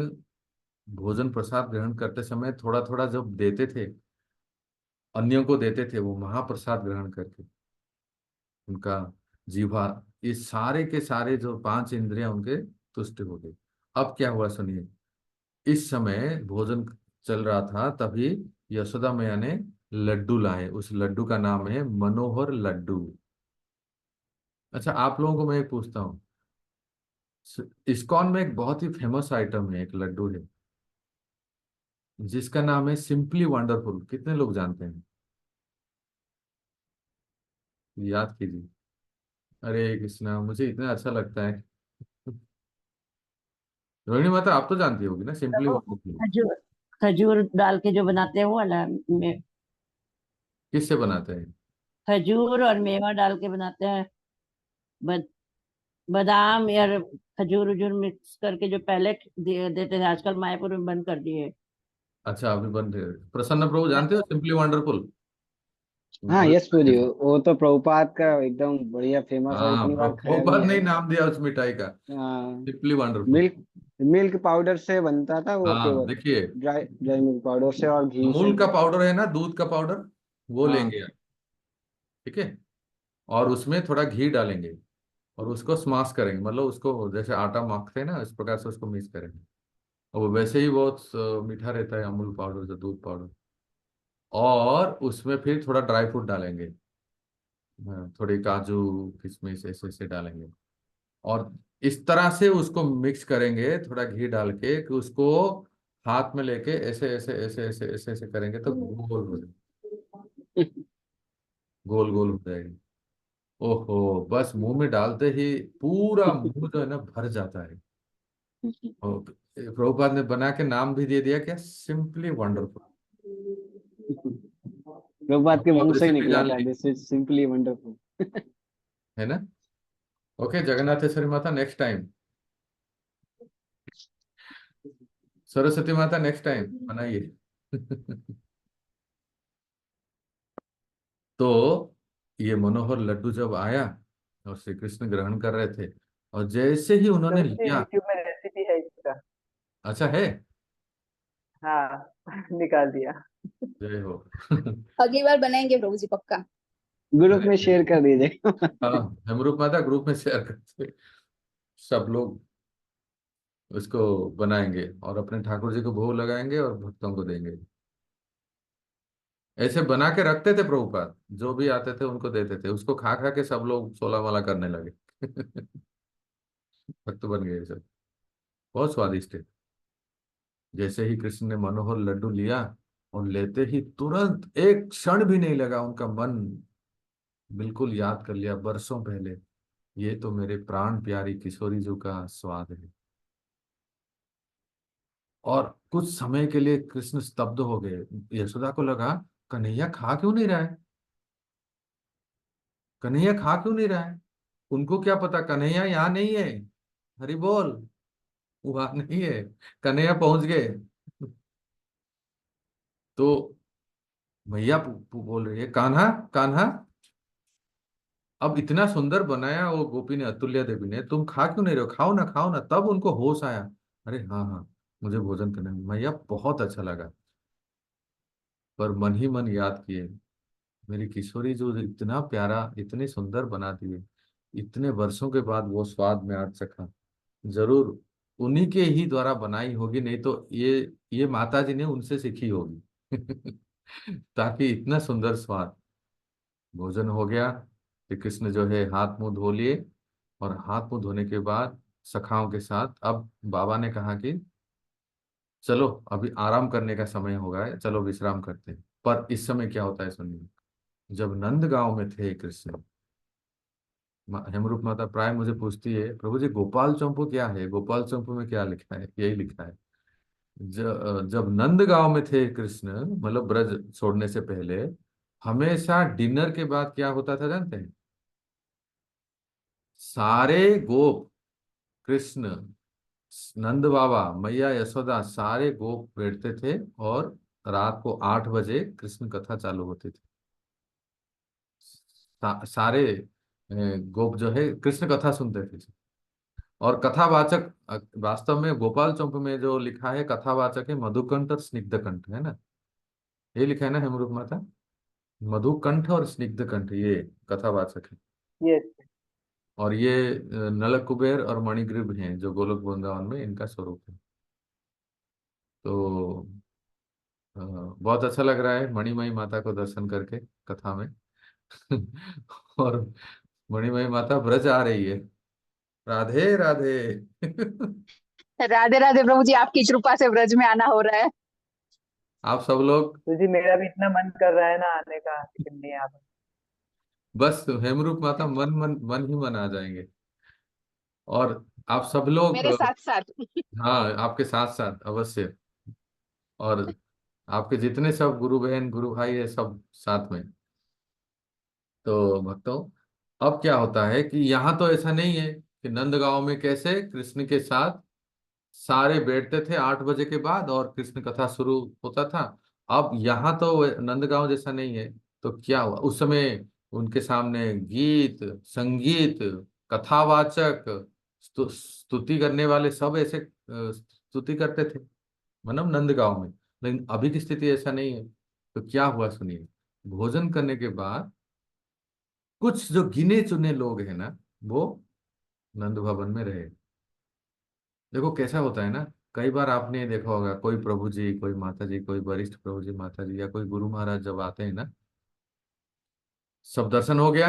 भोजन प्रसाद ग्रहण करते समय थोड़ा थोड़ा जब देते थे, अन्यों को देते थे, वो महाप्रसाद ग्रहण करके उनका जीवा, ये सारे के सारे जो पांच इंद्रियां उनके तुष्ट हो गए। अब क्या हुआ सुनिए। इस समय भोजन चल रहा था, तभी यशोदा मैया ने लड्डू लाए। उस लड्डू का नाम है मनोहर लड्डू। अच्छा, आप लोगों को मैं एक पूछता हूँ, इस्कॉन में एक बहुत ही फेमस आइटम है, एक लड्डू है जिसका नाम है सिंपली वंडरफुल। कितने लोग जानते हैं? याद कीजिए। अरे कृष्णा, मुझे इतना अच्छा लगता है। रोहिणी माता, आप तो जानती होगी ना सिंपली तो वंडरफुल? खजूर खजूर डाल के जो बनाते हैं वो वाला किससे बनाते हैं? खजूर और मेवा डाल के बनाते हैं। बद, बादाम या खजूर उजूर मिक्स करके जो पहले देते थे, आजकल मायापुर में बंद कर दिए। अच्छा, अभी बन रहे हैं। प्रसन्न प्रभु जानते हो सिंपली वंडरफुल? हाँ, बोले यस पूरी वो तो प्रभुपाद का एकदम बढ़िया फेमस और हाँ, इतनी बार खाया भी बहुत है। नहीं नाम दिया उस मिठाई का, हाँ, simply wonderful. Milk milk powder से बनता था वो, हाँ केवल देखिए, ड्राई ड्राई मिल्क पाउडर से और घी से। अमूल का पाउडर है ना, दूध का पाउडर, वो हाँ। लेंगे आप, ठीक है, और उसमें थोड़ा घी डालेंगे, और उसको स्माश करेंगे, मतलब उसको जैसे आटा माखते हैं ना, इस प्रकार से उसको मिक्स करेंगे। और वो वैसे ही बहुत मीठा रहता है, अमूल पाउडर जो दूध पाउडर। और उसमें फिर थोड़ा ड्राई फ्रूट डालेंगे, हाँ, थोड़ी काजू किशमिश ऐसे ऐसे डालेंगे। और इस तरह से उसको मिक्स करेंगे, थोड़ा घी डाल के, कि उसको हाथ में लेके ऐसे ऐसे ऐसे ऐसे ऐसे ऐसे करेंगे तो गोल हो जाए, गोल गोल हो जाएगी। ओहो, बस मुंह में डालते ही पूरा मुंह जो है ना भर जाता है। ओके, प्रभुपाद ने बना के नाम भी दे दिया क्या, सिंपली वंडरफुल। प्रभुपाद के अब मुंह से ही रेसिपी निकला जान था, ली, दिस इज सिंपली वंडरफुल। है ना। ओके जगन्नाथेश्वरी माता नेक्स्ट टाइम, सरस्वती माता नेक्स्ट टाइम बनाइए। तो ये मनोहर लड्डू जब आया और श्री कृष्ण ग्रहण कर रहे थे, और जैसे ही उन्होंने प्रभु जी लिया। यूट्यूब में रेसिपी है इसका। अच्छा है। हाँ निकाल दिया। जय हो। अगली बार बनाएंगे प्रभु जी पक्का। ग्रुप अरे में शेयर कर दीजिएगा। हाँ, हेमरूप माता ग्रुप में शेयर करते, सब लोग उसको बनाएंगे और अपने ठाकुर जी को भोग लगाएंगे और भक्तों को देंगे। ऐसे बना के रखते थे प्रभुपाद, जो भी आते थे उनको देते थे, उसको खा खा के सब लोग सोला माला करने लगे। भक्त बन गए सब। बहुत स्वादिष्ट है। जैसे ही कृष्ण ने मनोहर लड्डू लिया, और लेते ही तुरंत एक क्षण भी नहीं लगा, उनका मन बिल्कुल याद कर लिया बरसों पहले, ये तो मेरे प्राण प्यारी किशोरी जी का स्वाद है। और कुछ समय के लिए कृष्ण स्तब्ध हो गए। यशोदा को लगा कन्हैया खा क्यों नहीं रहा है, कन्हैया खा क्यों नहीं रहा है। उनको क्या पता कन्हैया यहाँ नहीं है, हरि बोल, वहां नहीं है, कन्हैया पहुंच गए। तो मैया बोल रही है कान्हा कान्हा। अब इतना सुंदर बनाया वो गोपी ने, अतुल्य देवी ने, तुम खा क्यों नहीं रहे हो, खाओ ना। तब उनको होश आया, अरे हाँ हाँ मुझे भोजन करना है। मैया बहुत अच्छा लगा, पर मन ही मन याद किए मेरी किशोरी जो इतना प्यारा इतनी सुंदर बना दिए, इतने वर्षों के बाद वो स्वाद में आज चखा। जरूर उन्हीं के ही द्वारा बनाई होगी, नहीं तो ये माता जी ने उनसे सीखी होगी। ताकि इतना सुंदर स्वाद। भोजन हो गया, श्री कृष्ण जो है हाथ मुंह धो लिए, और हाथ मुंह धोने के बाद सखाओं के साथ अब बाबा ने कहा कि चलो अभी आराम करने का समय हो गया है, चलो विश्राम करते हैं। पर इस समय क्या होता है सुनिए। जब नंद गांव में थे कृष्ण, हेमरूप माता प्राय मुझे पूछती है प्रभु जी गोपाल चंपू क्या है, गोपाल चंपू में क्या लिखा है, यही लिखा है। जब नंद गांव में थे कृष्ण, मतलब ब्रज छोड़ने से पहले, हमेशा डिनर के बाद क्या होता था जानते हैं, सारे गोप, कृष्ण, नंद बाबा, मैया यशोदा, सारे गोप बैठते थे, और रात को 8 बजे कृष्ण कथा चालू होती थी। सारे गोप जो है कृष्ण कथा सुनते थे। और कथावाचक वास्तव में गोपाल चौक में जो लिखा है कथावाचक है मधुकंठ और स्निग्धकंठ, है ना, ये लिखा है ना हेमरूप माता, मधुकंठ और स्निग्धकंठ ये कथावाचक है। ये और ये नल कुबेर और मणिग्रीव हैं जो गोलोक वृंदावन में इनका स्वरूप है। तो बहुत अच्छा लग रहा है मणिमयी माता को दर्शन करके कथा में। और मणिमयी माता ब्रज आ रही है, राधे राधे। राधे राधे प्रभु जी, आपकी कृपा से ब्रज में आना हो रहा है। आप सब लोग तो जी मेरा भी इतना मन कर रहा है ना आने का, लेकिन नहीं आ पाया। बस हेमरूप माता मन मन मन ही मन आ जाएंगे। और आप सब लोग मेरे साथ साथ। हाँ आपके साथ साथ अवश्य। और आपके जितने सब गुरु बहन गुरु भाई है सब साथ में। तो भक्तों, अब क्या होता है कि यहाँ तो ऐसा नहीं है कि नंदगांव में कैसे कृष्ण के साथ सारे बैठते थे 8 बजे के बाद और कृष्ण कथा शुरू होता था। अब यहाँ तो नंदगांव जैसा नहीं है। तो क्या हुआ उस समय, उनके सामने गीत, संगीत, कथावाचक, स्तुति करने वाले सब ऐसे स्तुति करते थे, मतलब नंदगांव में। लेकिन अभी की स्थिति ऐसा नहीं है। तो क्या हुआ सुनिए। भोजन करने के बाद कुछ जो गिने चुने लोग हैं ना, वो नंद भवन में रहे। देखो कैसा होता है ना, कई बार आपने देखा होगा कोई प्रभु जी, कोई माता जी, कोई वरिष्ठ प्रभु जी माता जी या कोई गुरु महाराज जब आते हैं ना, सब दर्शन हो गया,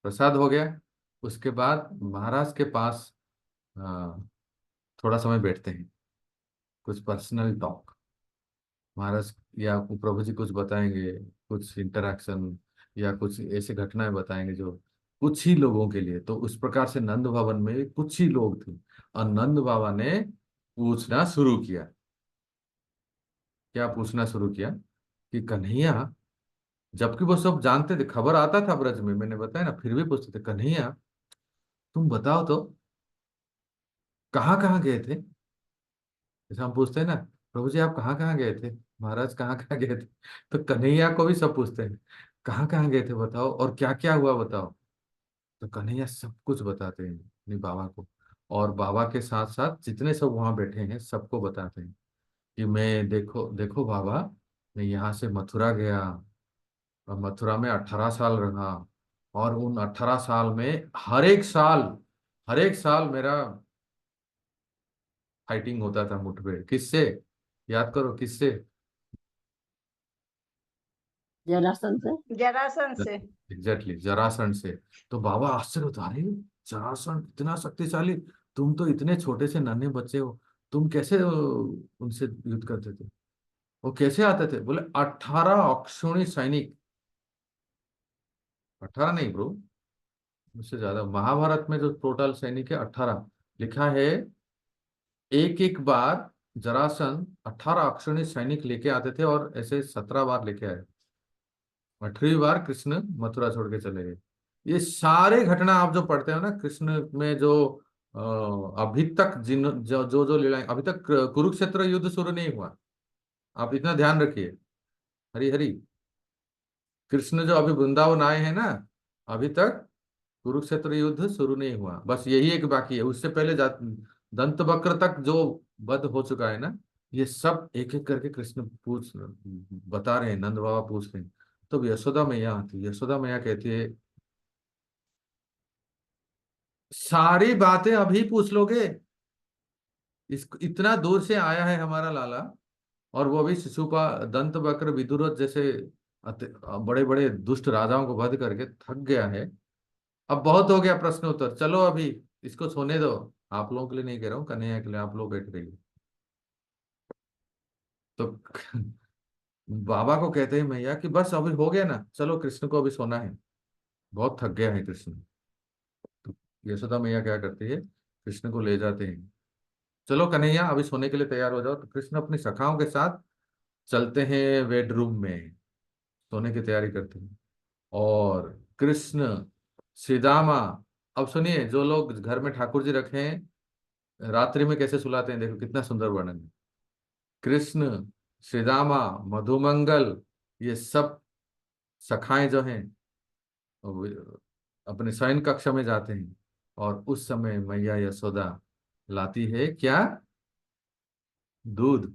प्रसाद हो गया, उसके बाद महाराज के पास आ, थोड़ा समय बैठते हैं, कुछ पर्सनल टॉक, महाराज या प्रभु जी कुछ बताएंगे, कुछ इंटरेक्शन या कुछ ऐसी घटनाएं बताएंगे जो कुछ ही लोगों के लिए। तो उस प्रकार से नंद भवन में कुछ ही लोग थे और नंद बाबा ने पूछना शुरू किया। क्या पूछना शुरू किया कि कन्हैया, जबकि वो सब जानते थे, खबर आता था ब्रज में, मैंने बताया ना, फिर भी पूछते थे, कन्हैया तुम बताओ तो कहाँ कहाँ गए थे। जैसे हम पूछते हैं ना, प्रभु जी आप कहाँ कहाँ गए थे, महाराज कहाँ कहाँ गए थे, तो कन्हैया को भी सब पूछते हैं कहाँ कहाँ गए थे बताओ और क्या क्या हुआ बताओ। तो कन्हैया सब कुछ बताते हैं अपने बाबा को, और बाबा के साथ साथ जितने सब वहां बैठे हैं सबको बताते हैं कि मैं, देखो देखो बाबा, मैं यहाँ से मथुरा गया और मथुरा में 18 साल रहा, और उन 18 साल में हर एक साल मेरा फाइटिंग होता था, मुठभेड़। किससे? याद करो किससे? जरासंध से। जरासन से। एग्जैक्टली, जरासंध से। तो बाबा आश्चर्य होता, अरे जरासंध इतना शक्तिशाली, तुम तो इतने छोटे से नन्हे बच्चे हो, तुम कैसे उनसे युद्ध करते थे? वो कैसे आते थे? बोले 18 अक्षौणी सैनिक। 18 नहीं ब्रो, उससे ज्यादा। महाभारत में जो टोटल सैनिक है 18 लिखा है। एक एक बार जरासंध 18 अक्षौणी सैनिक लेके आते थे और ऐसे 17 बार लेके आए। 18वीं बार कृष्ण मथुरा छोड़ के चले गए। ये सारे घटना आप जो पढ़ते हो ना कृष्ण में, जो अ, अभी तक जिन जो लीलाएं, अभी तक कुरुक्षेत्र युद्ध शुरू नहीं हुआ। आप इतना ध्यान रखिए। हरी हरी, कृष्ण जो अभी वृंदावन आए हैं ना, अभी तक कुरुक्षेत्र युद्ध शुरू नहीं हुआ। बस यही एक बाकी है। उससे पहले दंत वक्र तक जो वध हो चुका है ना, ये सब एक एक करके कृष्ण पूछ बता रहे हैं, नंद बाबा पूछ रहे हैं। तो यशोदा मैया आती, यशोदा मैया कहती है, सारी बातें अभी पूछ लोगे? इस इतना दूर से आया है हमारा लाला, और वो भी शिशुपा, दंत वक्र, विदुरथ जैसे बड़े बड़े दुष्ट राजाओं को वध करके थक गया है। अब बहुत हो गया प्रश्न उत्तर, चलो अभी इसको सोने दो। आप लोगों के लिए नहीं कह रहा हूँ, कन्हैया के लिए, आप लोग बैठ रहिए। तो बाबा को कहते हैं मैया कि बस अभी हो गया ना, चलो कृष्ण को अभी सोना है, बहुत थक गया है कृष्ण। तो यशोदा मैया क्या करती है, कृष्ण को ले जाते हैं, चलो कन्हैया अभी सोने के लिए तैयार हो जाओ। तो कृष्ण अपनी सखाओं के साथ चलते हैं बेडरूम में, सोने की तैयारी करते हैं। और कृष्ण, श्रीदामा, अब सुनिए, जो लोग घर में ठाकुर जी रखे हैं रात्रि में कैसे सुलाते हैं, देखो कितना सुंदर वर्णन है। कृष्ण, श्रीदामा, मधुमंगल, ये सब सखाएं जो हैं वो अपने शयन कक्ष में जाते हैं, और उस समय मैया यशोदा लाती है क्या? दूध।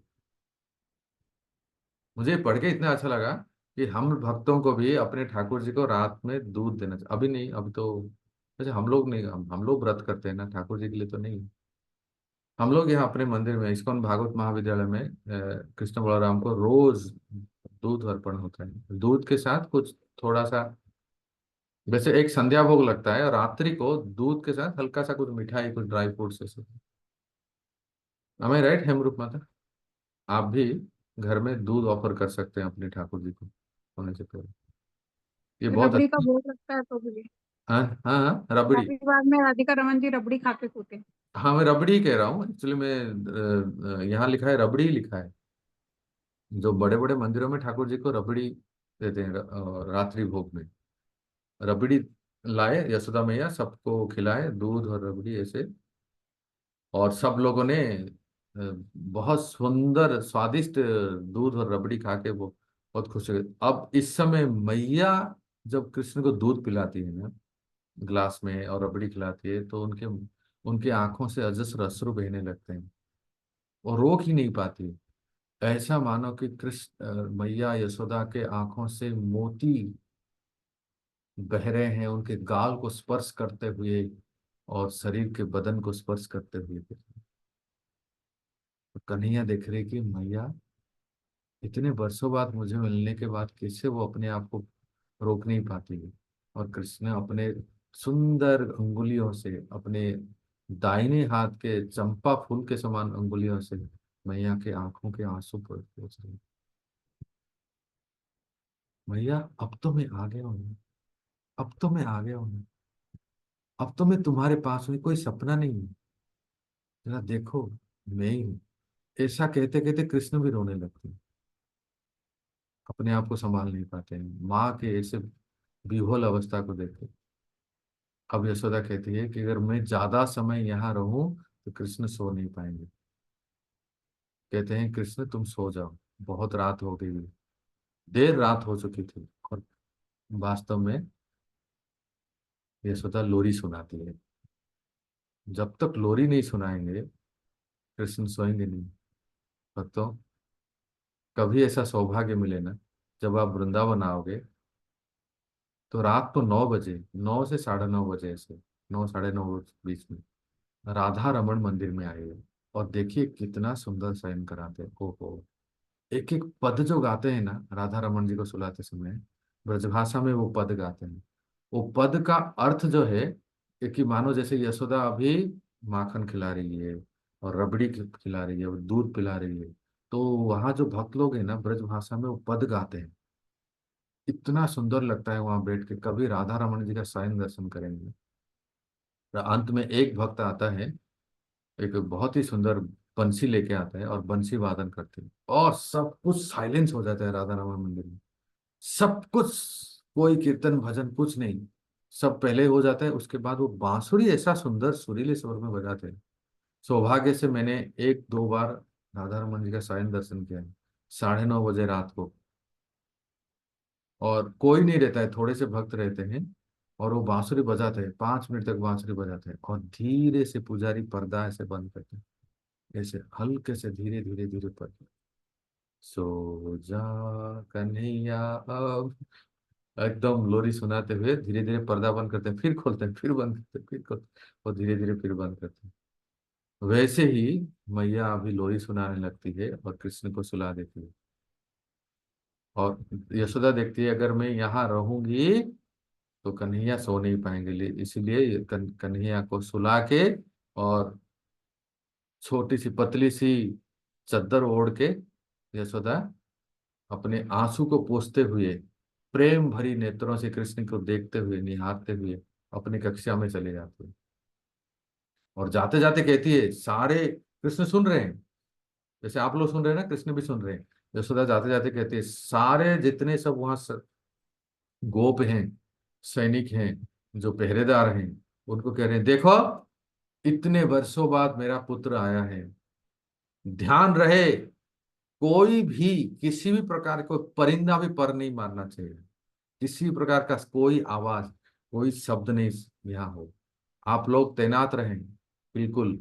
मुझे पढ़ के इतना अच्छा लगा कि हम भक्तों को भी अपने ठाकुर जी को रात में दूध देना चाहिए। अभी नहीं, अभी तो वैसे हम लोग नहीं, हम लोग व्रत करते हैं ना, ठाकुर जी के लिए तो नहीं। हम लोग यहाँ अपने मंदिर में, इस्कॉन भागवत महाविद्यालय में कृष्ण बलराम को रोज दूध अर्पण होता है, दूध के साथ कुछ थोड़ा सा, वैसे एक संध्या भोग लगता है, और रात्रि को दूध के साथ हल्का सा कुछ मिठाई, कुछ ड्राई फ्रूट्स ऐसे। हमें राइट हेमरूप माता, आप भी घर में दूध ऑफर कर सकते हैं अपने ठाकुर जी को होने से पहले। ये बहुत रबड़ी का अच्छा। भोग लगता है तो भी। हाँ हाँ हाँ, रबड़ी। रविवार में राधिका रमन जी रबड़ी खा के सोते हैं। हाँ मैं रबड़ी कह रहा हूँ एक्चुअली, मैं यहाँ लिखा है रबड़ी लिखा है। जो बड़े बड़े मंदिरों में ठाकुर जी को रबड़ी देते हैं रात्रि भोग में। रबड़ी लाए यशोदा मैया, सबको खिलाए दूध और रबड़ी ऐसे, और सब लोगों ने बहुत सुंदर स्वादिष्ट दूध और रबड़ी खा के वो बहुत खुश हो गए। अब इस समय मैया जब कृष्ण को दूध पिलाती है ना ग्लास में, और रबड़ी खिलाती है, तो उनके उनकी आंखों से अजस्र अश्रु बहने लगते हैं, वो रोक ही नहीं पाती। ऐसा मानो कि कृष्ण मैया यशोदा के आंखों से मोती बह रहे हैं, उनके गाल को स्पर्श करते हुए और शरीर के बदन को स्पर्श करते हुए। तो कन्हैया देख रहे कि मैया इतने वर्षों बाद मुझे मिलने के बाद कैसे वो अपने आप को रोक नहीं पाती है। और कृष्ण अपने सुंदर अंगुलियों से, अपने दाहिने हाथ के चंपा फूल के समान अंगुलियों से मैया के आंखों के आंसू पर पोंछ रहे। मैया अब तो मैं आ गया हूँ, अब तो मैं आ गया हूँ। अब तो मैं तुम्हारे पास हूँ, कोई सपना नहीं है, जरा देखो मैं ही हूँ। ऐसा कहते कहते कृष्ण भी रोने लगते हैं, अपने आप को संभाल नहीं पाते हैं माँ के ऐसे विह्वल अवस्था को देखते। अब यशोदा कहती है कि अगर मैं ज्यादा समय यहाँ रहूं तो कृष्ण सो नहीं पाएंगे। कहते हैं कृष्ण तुम सो जाओ, बहुत रात हो गई है, देर रात हो चुकी थी। और वास्तव में यशोदा लोरी सुनाती है। जब तक लोरी नहीं सुनाएंगे कृष्ण सोएंगे नहीं। भक्तों, कभी ऐसा सौभाग्य मिले ना, जब आप वृंदावन आओगे तो रात को 9 बजे, 9 से 9:30 बजे, ऐसे 9 साढ़े 9 बीच में राधा रमण मंदिर में आइए और देखिए कितना सुंदर शयन कराते हैं। ओहो, एक एक पद जो गाते हैं ना राधा रमन जी को सुलाते समय, ब्रजभाषा में वो पद गाते हैं। वो पद का अर्थ जो है कि मानो जैसे यशोदा अभी माखन खिला रही है और रबड़ी खिला रही है और दूध पिला रही है। तो वहाँ जो भक्त लोग हैं ना ब्रजभाषा में वो पद गाते हैं, इतना सुंदर लगता है वहां बैठ के। कभी राधा रमन जी का शयन दर्शन करेंगे। तो अंत में एक भक्त आता है, एक बहुत ही सुंदर बंसी लेके आता है और बंसी वादन करते हैं और सब कुछ साइलेंस हो जाता है राधा रमन मंदिर में। सब कुछ, कोई कीर्तन भजन कुछ नहीं, सब पहले हो जाता है। उसके बाद वो बांसुरी ऐसा सुंदर सुरीले स्वर में बजाते हैं। सौभाग्य से मैंने 1-2 बार राधा रमन जी का सायन दर्शन किया है, 9:30 बजे रात को। और कोई नहीं रहता है, थोड़े से भक्त रहते हैं और वो बांसुरी बजाते हैं, 5 मिनट तक बांसुरी बजाते हैं और धीरे से पुजारी पर्दा ऐसे बंद करते हैं, ऐसे हल्के से धीरे धीरे धीरे पर्दा। सो जा कन्हैया अब, एकदम लोरी सुनाते हुए धीरे धीरे पर्दा बंद करते हैं, फिर खोलते हैं, फिर बंद करते हैं, फिर खोलते हैं और धीरे धीरे फिर बंद करते हैं। वैसे ही मैया अभी लोरी सुनाने लगती है और कृष्ण को सुला देती है। और यशोदा देखती है अगर मैं यहाँ रहूंगी तो कन्हैया सो नहीं पाएंगे, इसीलिए कन्हैया को सुला के और छोटी सी पतली सी चद्दर ओढ़ के यशोदा अपने आंसू को पोंछते हुए प्रेम भरी नेत्रों से कृष्ण को देखते हुए निहारते हुए अपनी कक्षा में चले जाते हैं। और जाते जाते कहती है, सारे कृष्ण सुन रहे हैं, जैसे आप लोग सुन रहे हैं ना, कृष्ण भी सुन रहे हैं। यशोदा जाते जाते कहती है, सारे जितने सब वहां गोप हैं, सैनिक हैं, जो पहरेदार हैं, उनको कह रहे हैं देखो इतने वर्षों बाद मेरा पुत्र आया है, ध्यान रहे कोई भी किसी भी प्रकार को परिंदा भी पर नहीं मारना चाहिए, किसी भी प्रकार का कोई आवाज कोई शब्द नहीं यहाँ हो। आप लोग तैनात रहें, बिल्कुल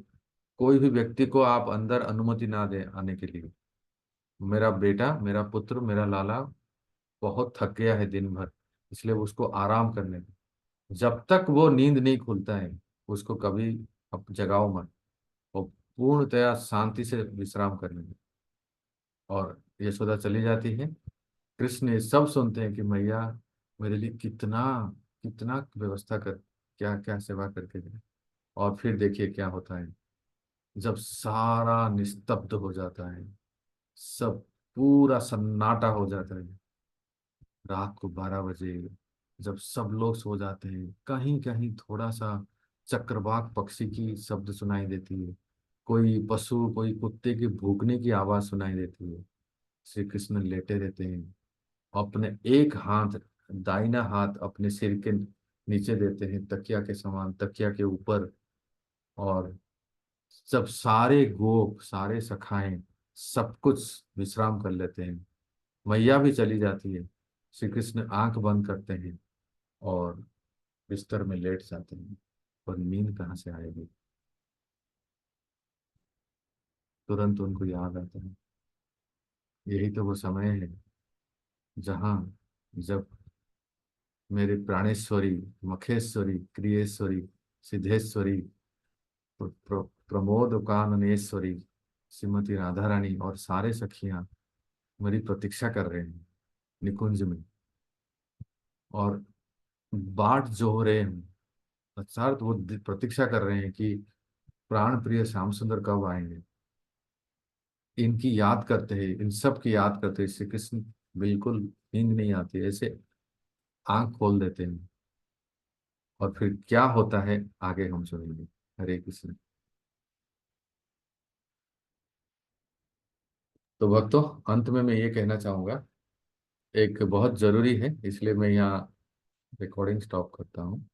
कोई भी व्यक्ति को आप अंदर अनुमति ना दे आने के लिए। मेरा बेटा, मेरा पुत्र, मेरा लाला बहुत थक गया है दिन भर, इसलिए उसको आराम करने दो। जब तक वो नींद नहीं खुलता है उसको कभी अब जगाओ मत, वो पूर्णतया शांति से विश्राम करने दो। और यशोदा चली जाती है। कृष्ण ये सब सुनते हैं कि मैया मेरे लिए कितना कितना व्यवस्था कर, क्या क्या सेवा करके गए। और फिर देखिए क्या होता है, जब सारा निस्तब्ध हो जाता है, सब पूरा सन्नाटा हो जाता है, रात को 12 बजे जब सब लोग सो जाते हैं, कहीं कहीं थोड़ा सा चक्रवाक पक्षी की शब्द सुनाई देती है, कोई पशु कोई कुत्ते के भूखने की आवाज सुनाई देती है। श्री कृष्ण लेटे रहते हैं, अपने एक हाथ, दाहिना हाथ अपने सिर के नीचे देते हैं, तकिया के समान तकिया के ऊपर। और जब सारे गोप सारे सखाएं सब कुछ विश्राम कर लेते हैं, मैया भी चली जाती है, श्री कृष्ण आंख बंद करते हैं और बिस्तर में लेट जाते हैं। और नींद कहाँ से आएगी, तुरंत उनको याद आता है यही तो वो समय है जहाँ, जब मेरे प्राणेश्वरी, मखेश्वरी, क्रियेश्वरी, सिद्धेश्वरी, प्रमोद काननेश्वरी श्रीमती राधा रानी और सारे सखियां मेरी प्रतीक्षा कर रहे हैं निकुंज में और बाट जोह रहे हैं। अर्थात वो प्रतीक्षा कर रहे हैं कि प्राण प्रिय श्याम सुंदर कब आएंगे। इनकी याद करते हैं, इन सब की याद करते हैं श्री कृष्ण बिल्कुल नींद नहीं आती, ऐसे आंख खोल देते हैं और फिर क्या होता है आगे हम सुनेंगे। हरे कृष्ण। तो भक्तों, अंत में मैं ये कहना चाहूंगा, एक बहुत जरूरी है, इसलिए मैं यहाँ रिकॉर्डिंग स्टॉप करता हूँ।